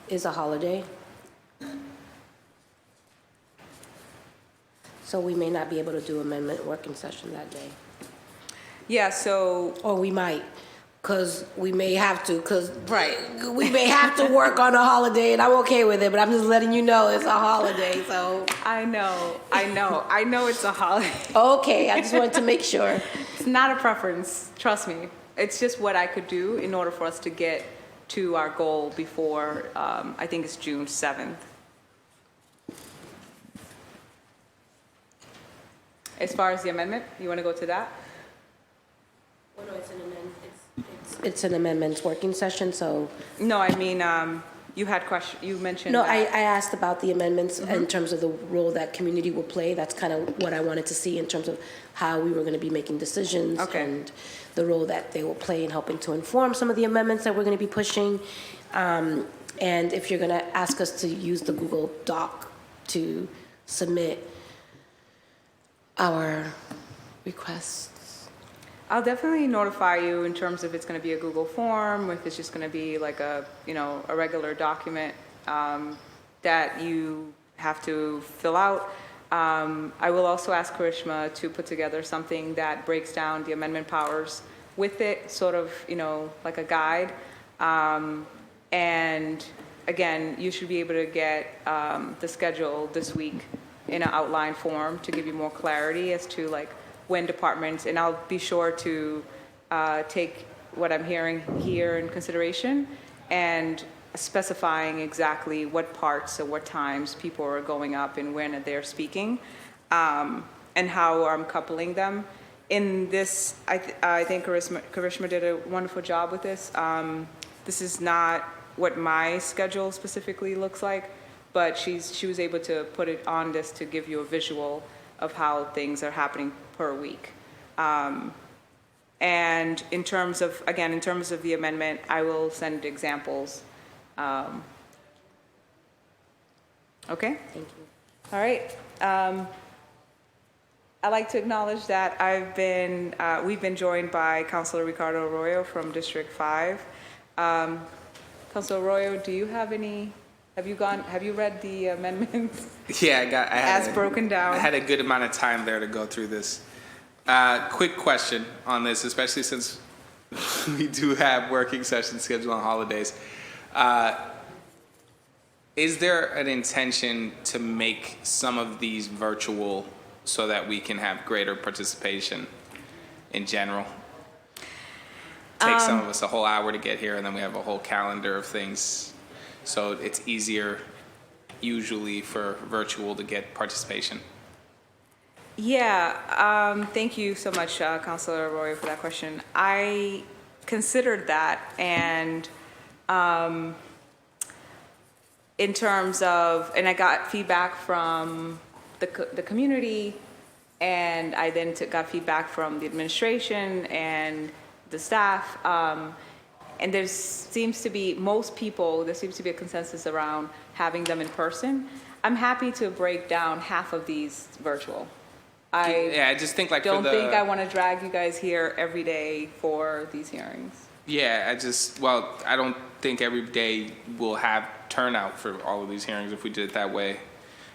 is a holiday. So we may not be able to do amendment working session that day. Yeah, so Or we might, because we may have to, we may have to work on a holiday, and I'm okay with it, but I'm just letting you know it's a holiday, so. I know it's a holiday. Okay, I just wanted to make sure. It's not a preference, trust me. It's just what I could do in order for us to get to our goal before, I think it's June 7th. As far as the amendment, you want to go to that? Well, no, it's an amendments working session, so. No, I mean, you had you mentioned No, that. I asked about the amendments in terms of the role that community will play. That's kind of what I wanted to see in terms of how we were going to be making decisions. Okay. And the role that they will play in helping to inform some of the amendments that we're going to be pushing. And if you're going to ask us to use the Google Doc to submit our requests. I'll definitely notify you in terms of it's going to be a Google form, if it's just going to be like a regular document that you have to fill out. I will also ask Karishma to put together something that breaks down the amendment powers with it, sort of, like a guide. And again, you should be able to get the schedule this week in an outline form to give you more clarity as to like when departments, and I'll be sure to take what I'm hearing here in consideration and specifying exactly what parts or what times people are going up and when they're speaking, and how I'm coupling them. In this, I think Karishma did a wonderful job with this. This is not what my schedule specifically looks like, but she was able to put it on this to give you a visual of how things are happening per week. And in terms of the amendment, I will send examples. Okay? Thank you. All right. I'd like to acknowledge that we've been joined by Councilor Ricardo Arroyo from District 5. Councilor Arroyo, do you have any, have you read the amendments Yeah, I had as broken down? I had a good amount of time there to go through this. Quick question on this, especially since we do have working sessions scheduled on holidays. Is there an intention to make some of these virtual so that we can have greater participation in general? Takes some of us a whole hour to get here, and then we have a whole calendar of things. So it's easier usually for virtual to get participation. Yeah, thank you so much, Councilor Arroyo, for that question. I considered that, and in terms of, and I got feedback from the community, and I then got feedback from the administration and the staff, and there seems to be a consensus around having them in person. I'm happy to break down half of these virtual. I just think like Don't think I want to drag you guys here every day for these hearings. Yeah, I don't think every day we'll have turnout for all of these hearings if we did it that way.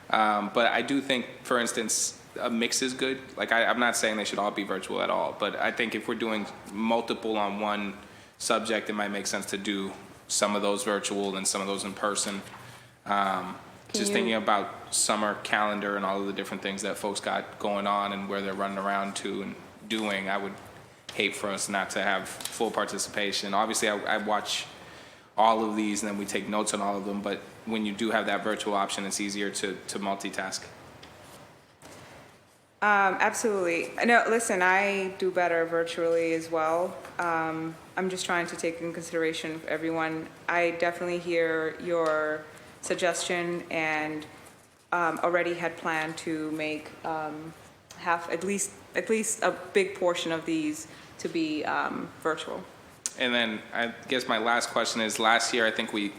But I do think, for instance, a mix is good. Like I'm not saying they should all be virtual at all, but I think if we're doing multiple on one subject, it might make sense to do some of those virtual and some of those in person. Thinking about summer calendar and all of the different things that folks got going on and where they're running around to and doing, I would hate for us not to have full participation. Obviously, I watch all of these and then we take notes on all of them, but when you do have that virtual option, it's easier to multitask. Absolutely. No, listen, I do better virtually as well. I'm just trying to take in consideration for everyone. I definitely hear your suggestion and already had planned to make at least a big portion of these to be virtual. And then I guess my last question is, last year I think we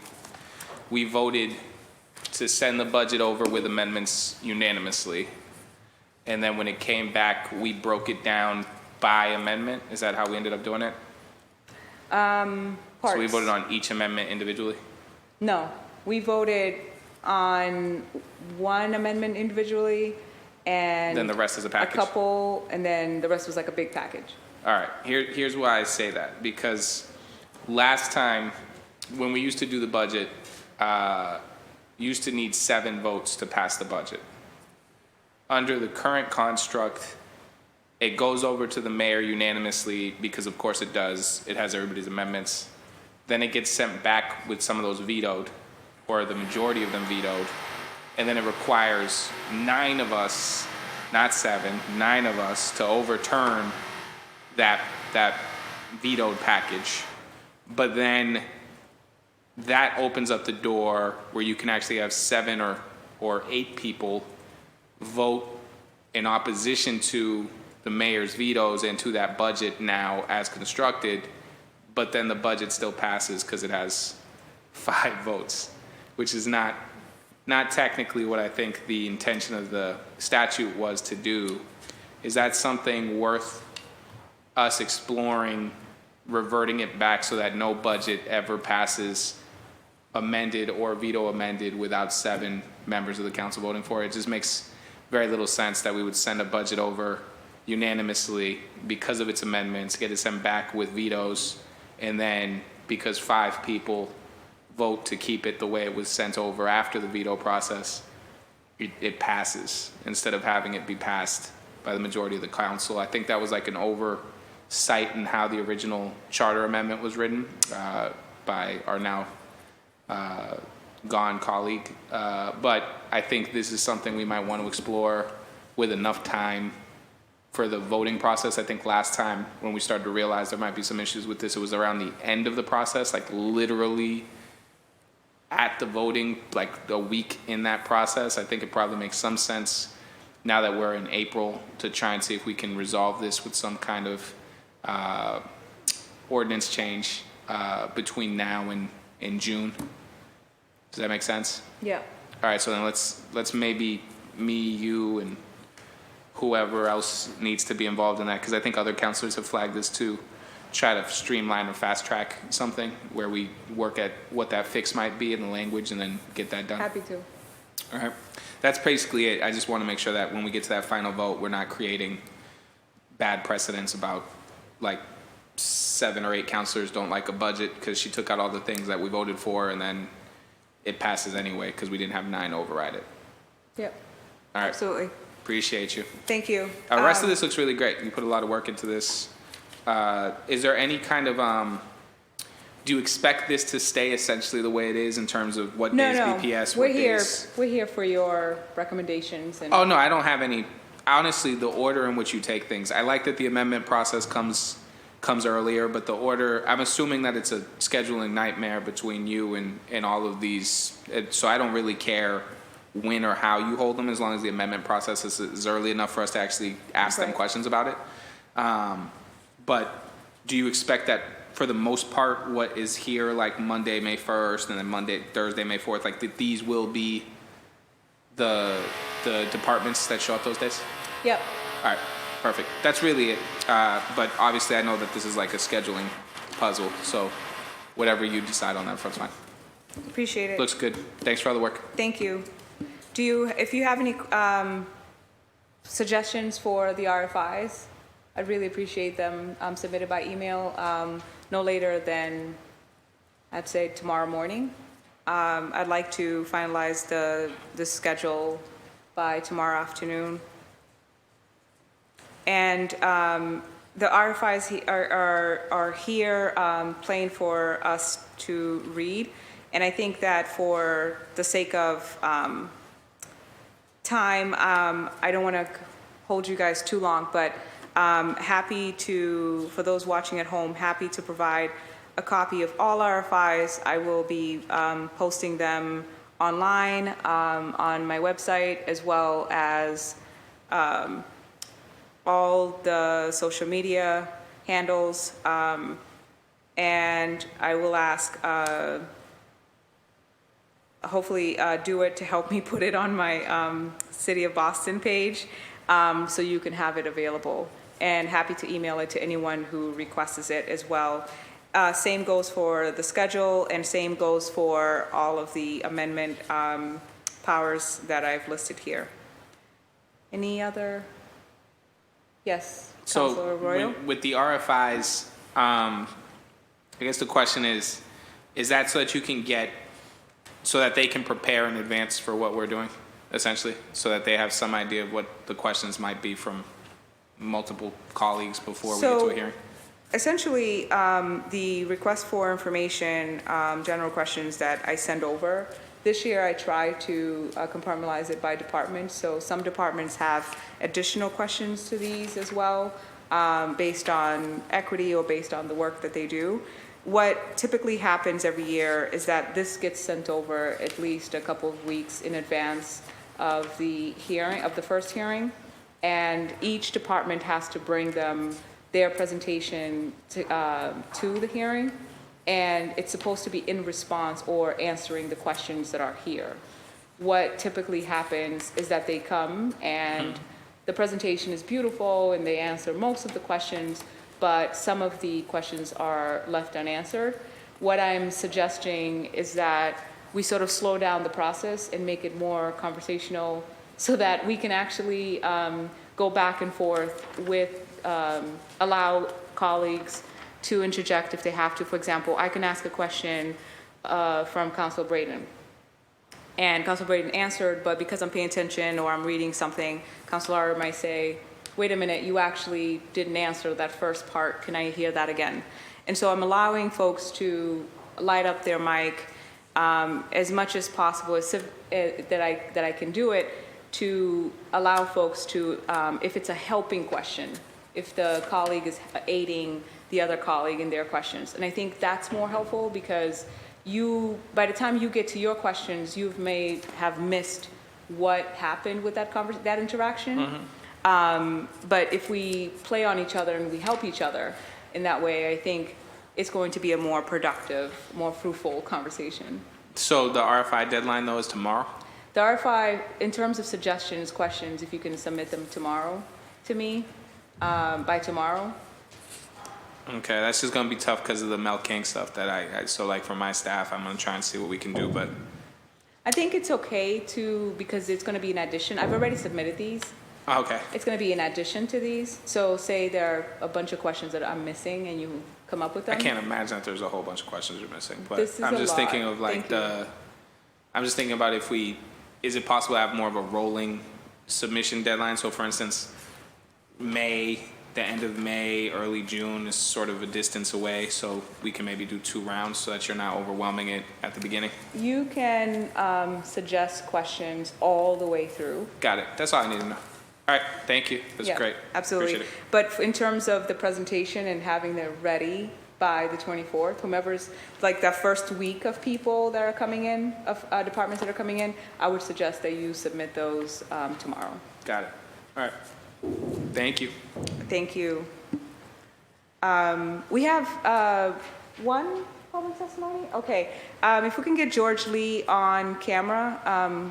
voted to send the budget over with amendments unanimously. And then when it came back, we broke it down by amendment. Is that how we ended up doing it? Parts. So we voted on each amendment individually? No, we voted on one amendment individually and Then the rest is a package? a couple, and then the rest was like a big package. All right, here's why I say that. Because last time, when we used to do the budget, used to need 7 votes to pass the budget. Under the current construct, it goes over to the mayor unanimously because of course it does. It has everybody's amendments. Then it gets sent back with some of those vetoed, or the majority of them vetoed. And then it requires 9 of us, not 7, 9 of us to overturn that vetoed package. But then that opens up the door where you can actually have 7 or 8 people vote in opposition to the mayor's vetoes and to that budget now as constructed, but then the budget still passes because it has 5 votes, which is not technically what I think the intention of the statute was to do. Is that something worth us exploring, reverting it back so that no budget ever passes amended or veto amended without 7 members of the council voting for it? It just makes very little sense that we would send a budget over unanimously because of its amendments, get it sent back with vetoes, and then because 5 people vote to keep it the way it was sent over after the veto process, it passes instead of having it be passed by the majority of the council. I think that was like an oversight in how the original charter amendment was written by our now gone colleague. But I think this is something we might want to explore with enough time for the voting process. I think last time when we started to realize there might be some issues with this, it was around the end of the process, like literally at the voting, like a week in that process. I think it probably makes some sense now that we're in April to try and see if we can resolve this with some kind of ordinance change between now and in June. Does that make sense? Yeah. All right, so then let's maybe me, you, and whoever else needs to be involved in that, because I think other counselors have flagged this too. Try to streamline or fast track something where we work at what that fix might be in the language and then get that done. Happy to. All right, that's basically it. I just want to make sure that when we get to that final vote, we're not creating bad precedents about like 7 or 8 counselors don't like a budget because she took out all the things that we voted for and then it passes anyway because we didn't have 9 override it. Yep. All right. Absolutely. Appreciate you. Thank you. The rest of this looks really great. You put a lot of work into this. Is there any kind of, do you expect this to stay essentially the way it is in terms of what days BPS, We're what here. days? We're here for your recommendations and. Oh, no, I don't have any. Honestly, the order in which you take things, I like that the amendment process comes earlier, but the order, I'm assuming that it's a scheduling nightmare between you and all of these. So I don't really care when or how you hold them, as long as the amendment process is early enough for us to actually ask them Right. questions about it. But do you expect that for the most part, what is here, like Monday, May 1st, and then Thursday, May 4th, like that these will be the departments that show up those days? Yep. All right, perfect. That's really it. But obviously, I know that this is like a scheduling puzzle, so whatever you decide on that front's fine. Appreciate it. Looks good. Thanks for all the work. Thank you. If you have any suggestions for the RFIs, I'd really appreciate them submitted by email no later than, I'd say, tomorrow morning. I'd like to finalize the schedule by tomorrow afternoon. And the RFIs are here plain for us to read. And I think that for the sake of time, I don't want to hold you guys too long, but happy to, for those watching at home, happy to provide a copy of all RFIs. I will be posting them online on my website, as well as all the social media handles. And I will ask, hopefully do it to help me put it on my City of Boston page, so you can have it available. And happy to email it to anyone who requests it as well. Same goes for the schedule, and same goes for all of the amendment powers that I've listed here. Any other? Yes, Councilor So Arroyo? with the RFIs, I guess the question is that so that you can get, so that they can prepare in advance for what we're doing, essentially, so that they have some idea of what the questions might be from multiple colleagues before we get to a hearing? Essentially, the request for information, general questions that I send over, this year I try to compartmentalize it by department. So some departments have additional questions to these as well, based on equity or based on the work that they do. What typically happens every year is that this gets sent over at least a couple of weeks in advance of the hearing, of the first hearing, and each department has to bring them their presentation to the hearing, and it's supposed to be in response or answering the questions that are here. What typically happens is that they come and the presentation is beautiful and they answer most of the questions, but some of the questions are left unanswered. What I'm suggesting is that we sort of slow down the process and make it more conversational so that we can actually go back and forth with, allow colleagues to interject if they have to. For example, I can ask a question from Councilor Braden, and Councilor Braden answered, but because I'm paying attention or I'm reading something, Councilor might say, wait a minute, you actually didn't answer that first part. Can I hear that again? And so I'm allowing folks to light up their mic as much as possible, that I can do it, to allow folks to, if it's a helping question, if the colleague is aiding the other colleague in their questions. And I think that's more helpful because by the time you get to your questions, you may have missed what happened with that interaction. But if we play on each other and we help each other in that way, I think it's going to be a more productive, more fruitful conversation. So the RFI deadline, though, is tomorrow? The RFI, in terms of suggestions, questions, if you can submit them tomorrow to me, by tomorrow. Okay, that's just gonna be tough because of the Mel King stuff that so like for my staff, I'm gonna try and see what we can do, but I think it's okay because it's gonna be an addition. I've already submitted these. okay. It's gonna be in addition to these. So say there are a bunch of questions that I'm missing and you come up with them. I can't imagine that there's a whole bunch of questions you're missing, but This is I'm a just lot. thinking of like Thank you. I'm just thinking about is it possible to have more of a rolling submission deadline? So for instance, the end of May, early June is sort of a distance away, so we can maybe do 2 rounds so that you're not overwhelming it at the beginning. You can suggest questions all the way through. Got it. That's all I need to know. All right, thank you. That's Yeah, great. Absolutely. Appreciate it. But in terms of the presentation and having them ready by the 24th, whomever's, like the first week of people that are coming in, of departments that are coming in, I would suggest that you submit those tomorrow. Got it. All right. Thank you. Thank you. We have one public testimony? Okay. If we can get George Lee on camera.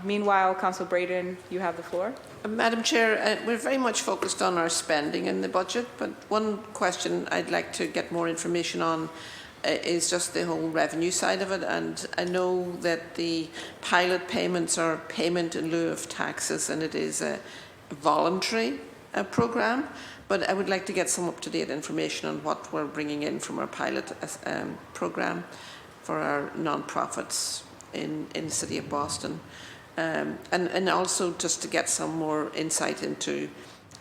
Meanwhile, Council Braden, you have the floor. Madam Chair, we're very much focused on our spending in the budget, but one question I'd like to get more information on is just the whole revenue side of it. And I know that the pilot payments are payment in lieu of taxes, and it is a voluntary program, but I would like to get some up-to-date information on what we're bringing in from our pilot program for our non-profits in the City of Boston. And also just to get some more insight into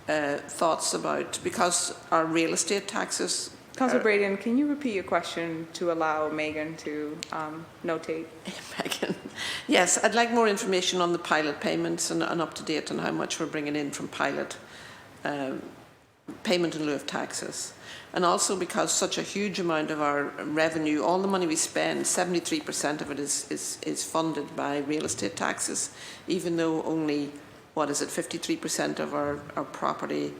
thoughts about, because our real estate taxes... Councilor Braden, can you repeat your question to allow Megan to notate? Megan, yes, I'd like more information on the pilot payments and up to date on how much we're bringing in from pilot payment in lieu of taxes. And also because such a huge amount of our revenue, all the money we spend, 73% of it is funded by real estate taxes, even though only, 53% of our property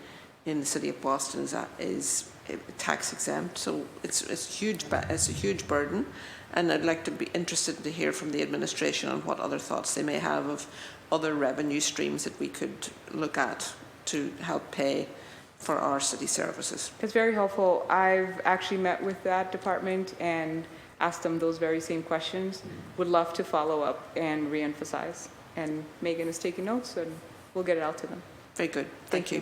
in the City of Boston is tax exempt. So it's a huge burden. And I'd like to be interested to hear from the administration on what other thoughts they may have of other revenue streams that we could look at to help pay for our city services. It's very helpful. I've actually met with that department and asked them those very same questions. Would love to follow up and reemphasize. And Megan is taking notes, and we'll get it out to them. Very good. Thank you.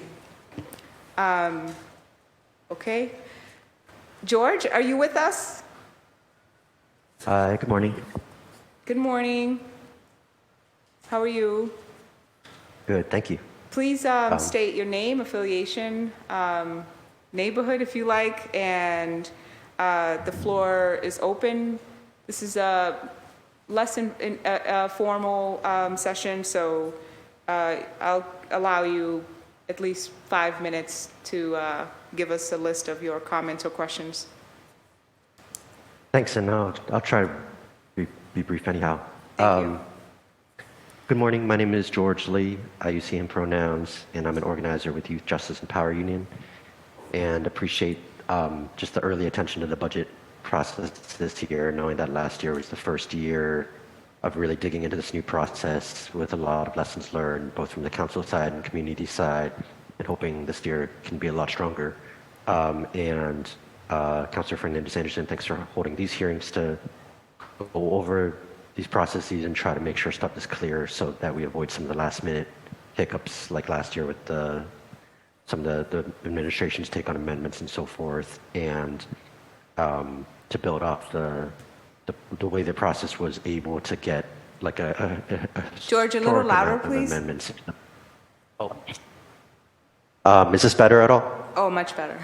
Okay. George, are you with us? Good morning. Good morning. How are you? Good, thank you. Please state your name, affiliation, neighborhood if you like, and the floor is open. This is a less formal session, so I'll allow you at least 5 minutes to give us a list of your comments or questions. Thanks, and I'll try to be brief anyhow. Thank you. Good morning, my name is George Lee. I use he, him pronouns, and I'm an organizer with Youth Justice and Power Union, and appreciate just the early attention to the budget process this year, knowing that last year was the first year of really digging into this new process with a lot of lessons learned, both from the council side and community side, and hoping this year can be a lot stronger. Councilor Fernandez-Anderson, thanks for holding these hearings to go over these processes and try to make sure stuff is clear so that we avoid some of the last minute hiccups like last year with some of the administration's take on amendments and so forth, and to build off the way the process was able to get like a George, a little historical louder, amount of please. amendments. Is this better at all? Oh, much better.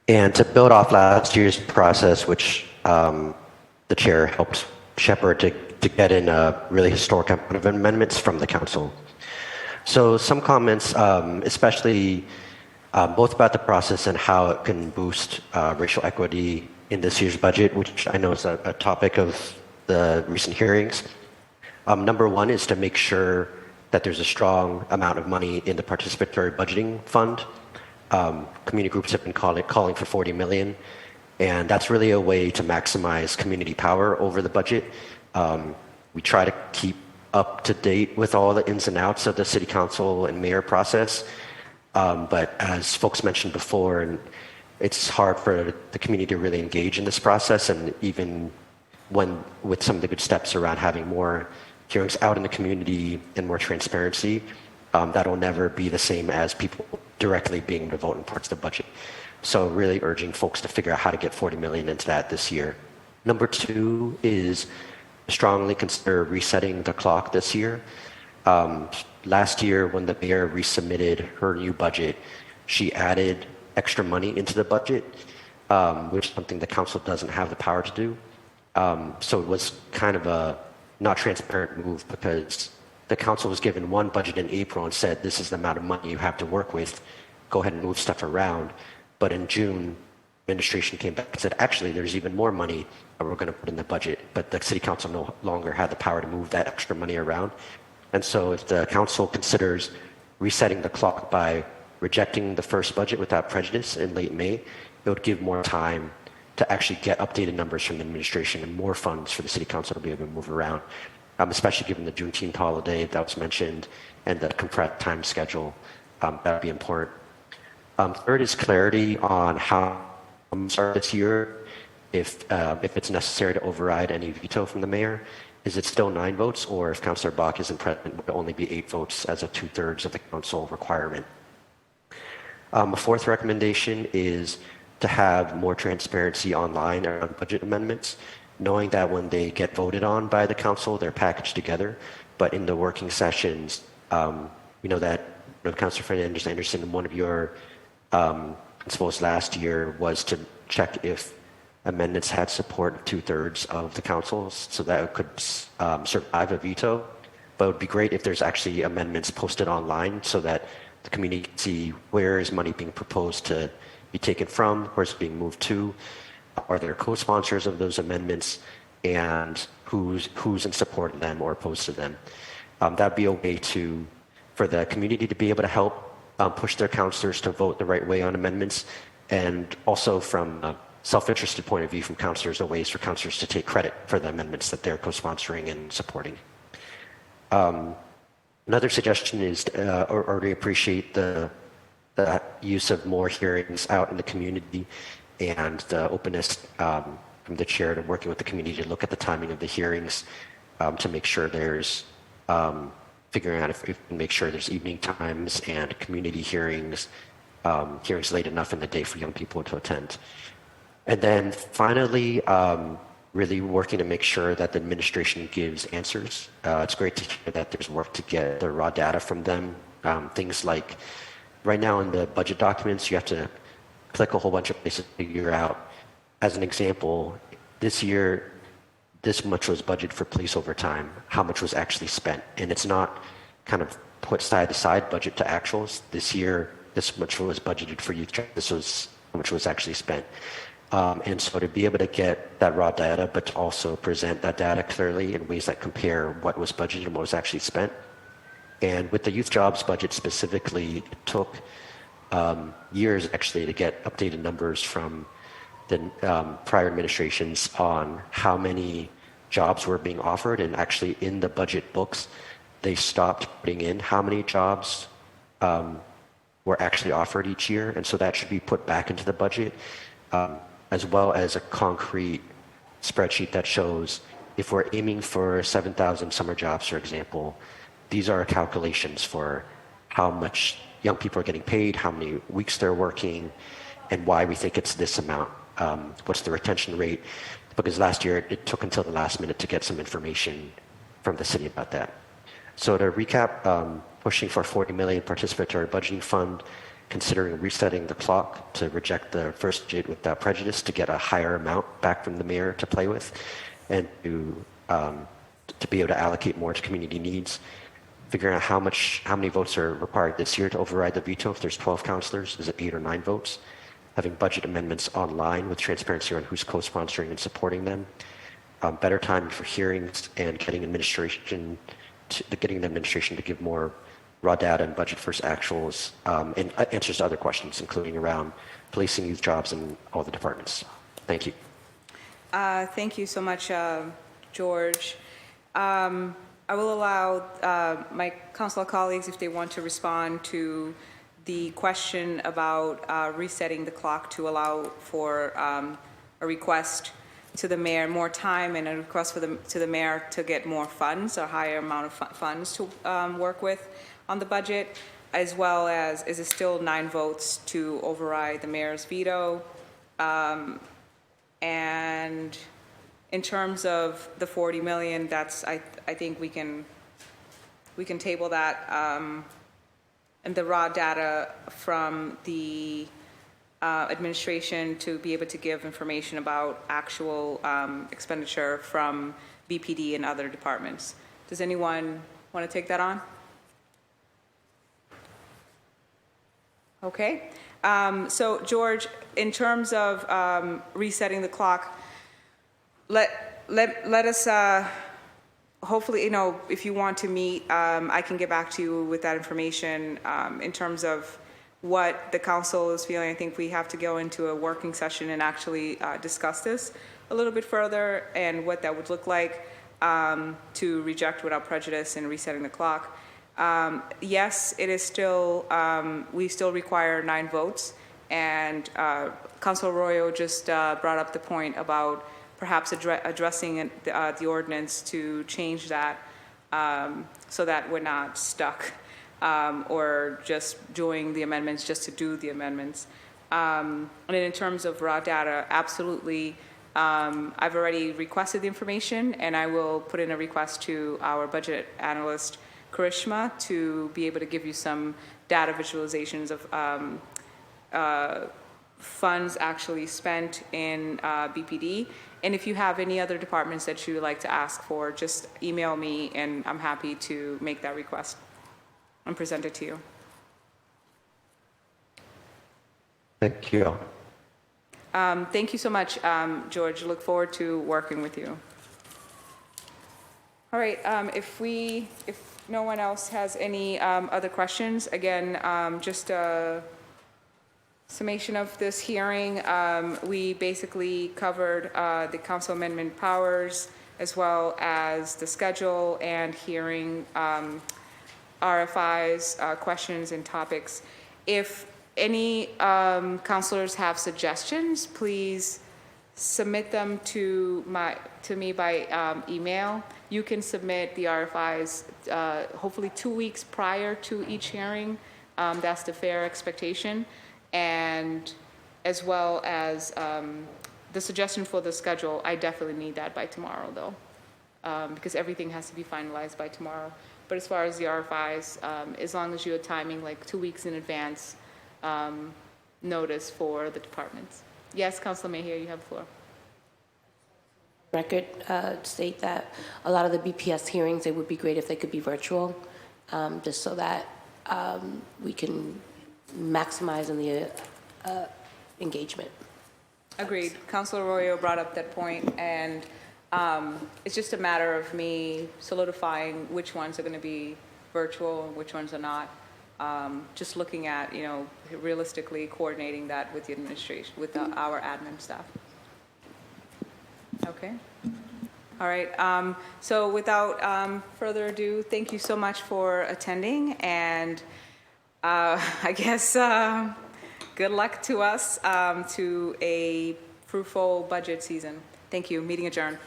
And to build off last year's process, which the chair helped shepherd to get in a really historic amount of amendments from the council. So some comments, especially both about the process and how it can boost racial equity in this year's budget, which I know is a topic of the recent hearings. Number one is to make sure that there's a strong amount of money in the participatory budgeting fund. Community groups have been calling for 40 million, and that's really a way to maximize community power over the budget. We try to keep up to date with all the ins and outs of the city council and mayor process, but as folks mentioned before, and it's hard for the community to really engage in this process, and even when with some of the good steps around having more hearings out in the community and more transparency, that'll never be the same as people directly being able to vote in parts of the budget. So really urging folks to figure out how to get 40 million into that this year. Number two is strongly consider resetting the clock this year. Last year, when the mayor resubmitted her new budget, she added extra money into the budget, which is something the council doesn't have the power to do. So it was kind of a not transparent move because the council was given one budget in April and said, this is the amount of money you have to work with. Go ahead and move stuff around. But in June, administration came back and said, actually, there's even more money that we're going to put in the budget. But the city council no longer had the power to move that extra money around. And so if the council considers resetting the clock by rejecting the first budget without prejudice in late May, it would give more time to actually get updated numbers from the administration and more funds for the city council to be able to move around, especially given the Juneteenth holiday that was mentioned and the compressed time schedule. That would be important. Third is clarity on how start this year, if it's necessary to override any veto from the mayor. Is it still 9 votes, or if Councillor Bach isn't present, would it only be 8 votes as a 2/3 of the council requirement? A fourth recommendation is to have more transparency online around budget amendments, knowing that when they get voted on by the council, they're packaged together. But in the working sessions, we know that Councillor Fernandez Anderson, one of your principles last year was to check if amendments had support of 2/3 of the council so that it could survive a veto. But it would be great if there's actually amendments posted online so that the community can see where is money being proposed to be taken from, where it's being moved to, are there co-sponsors of those amendments, and who's in support of them or opposed to them. That'd be a way for the community to be able to help push their councillors to vote the right way on amendments, and also from a self-interested point of view from councillors, ways for councillors to take credit for the amendments that they're co-sponsoring and supporting. Another suggestion is already appreciate the use of more hearings out in the community and the openness from the chair to working with the community to look at the timing of the hearings to make sure there's figuring out if we can make sure there's evening times and community hearings, hearings late enough in the day for young people to attend. And then finally, really working to make sure that the administration gives answers. It's great to hear that there's work to get the raw data from them. Things like right now in the budget documents, you have to click a whole bunch of places to figure out, as an example, this year, this much was budgeted for police overtime, how much was actually spent. And it's not kind of put side to side budget to actuals. This year, this much was budgeted for youth, this was how much was actually spent. And so to be able to get that raw data, but to also present that data clearly in ways that compare what was budgeted and what was actually spent. And with the youth jobs budget specifically, it took years actually to get updated numbers from the prior administrations on how many jobs were being offered, and actually in the budget books, they stopped putting in how many jobs were actually offered each year, and so that should be put back into the budget, as well as a concrete spreadsheet that shows if we're aiming for 7,000 summer jobs, for example, these are calculations for how much young people are getting paid, how many weeks they're working, and why we think it's this amount. What's the retention rate? Because last year it took until the last minute to get some information from the city about that. So to recap, pushing for 40 million participatory budgeting fund, considering resetting the clock to reject the first budget without prejudice to get a higher amount back from the mayor to play with, and to be able to allocate more to community needs. Figuring out how many votes are required this year to override the veto. If there's 12 councilors, is it 8 or 9 votes? Having budget amendments online with transparency on who's co-sponsoring and supporting them. Better timing for hearings and getting the administration to give more raw data and budget first actuals and answers to other questions, including around policing, youth jobs, and all the departments. Thank you. Thank you so much, George. I will allow my council colleagues, if they want to respond to the question about resetting the clock to allow for a request to the mayor, more time, and a request to the mayor to get more funds, a higher amount of funds to work with on the budget, as well as, is it still 9 votes to override the mayor's veto? And in terms of the 40 million, that's, I think we can table that. And the raw data from the administration to be able to give information about actual expenditure from BPD and other departments. Does anyone want to take that on? Okay. So George, in terms of resetting the clock, let us, hopefully, if you want to meet, I can get back to you with that information in terms of what the council is feeling. I think we have to go into a working session and actually discuss this a little bit further and what that would look like to reject without prejudice and resetting the clock. Yes, it is still, we still require 9 votes, and Councilor Arroyo just brought up the point about perhaps addressing the ordinance to change that so that we're not stuck or just doing the amendments just to do the amendments. And in terms of raw data, absolutely. I've already requested the information, and I will put in a request to our budget analyst, Karishma, to be able to give you some data visualizations of funds actually spent in BPD. And if you have any other departments that you would like to ask for, just email me, and I'm happy to make that request and present it to you. Thank you. Thank you so much, George. Look forward to working with you. All right, if no one else has any other questions, again, just a summation of this hearing. We basically covered the council amendment powers, as well as the schedule and hearing RFIs, questions and topics. If any councilors have suggestions, please submit them to me by email. You can submit the RFIs hopefully 2 weeks prior to each hearing. That's the fair expectation. And as well as the suggestion for the schedule, I definitely need that by tomorrow, though, because everything has to be finalized by tomorrow. But as far as the RFIs, as long as you are timing like 2 weeks in advance notice for the departments. Yes, Councilor Mayhew, you have the floor. Record state that a lot of the BPS hearings, it would be great if they could be virtual, just so that we can maximize on the engagement. Agreed. Councilor Arroyo brought up that point, and it's just a matter of me solidifying which ones are going to be virtual and which ones are not. Just looking at, realistically coordinating that with the administration, with our admin staff. Okay. All right. So without further ado, thank you so much for attending, and I guess good luck to us to a fruitful budget season. Thank you. Meeting adjourned.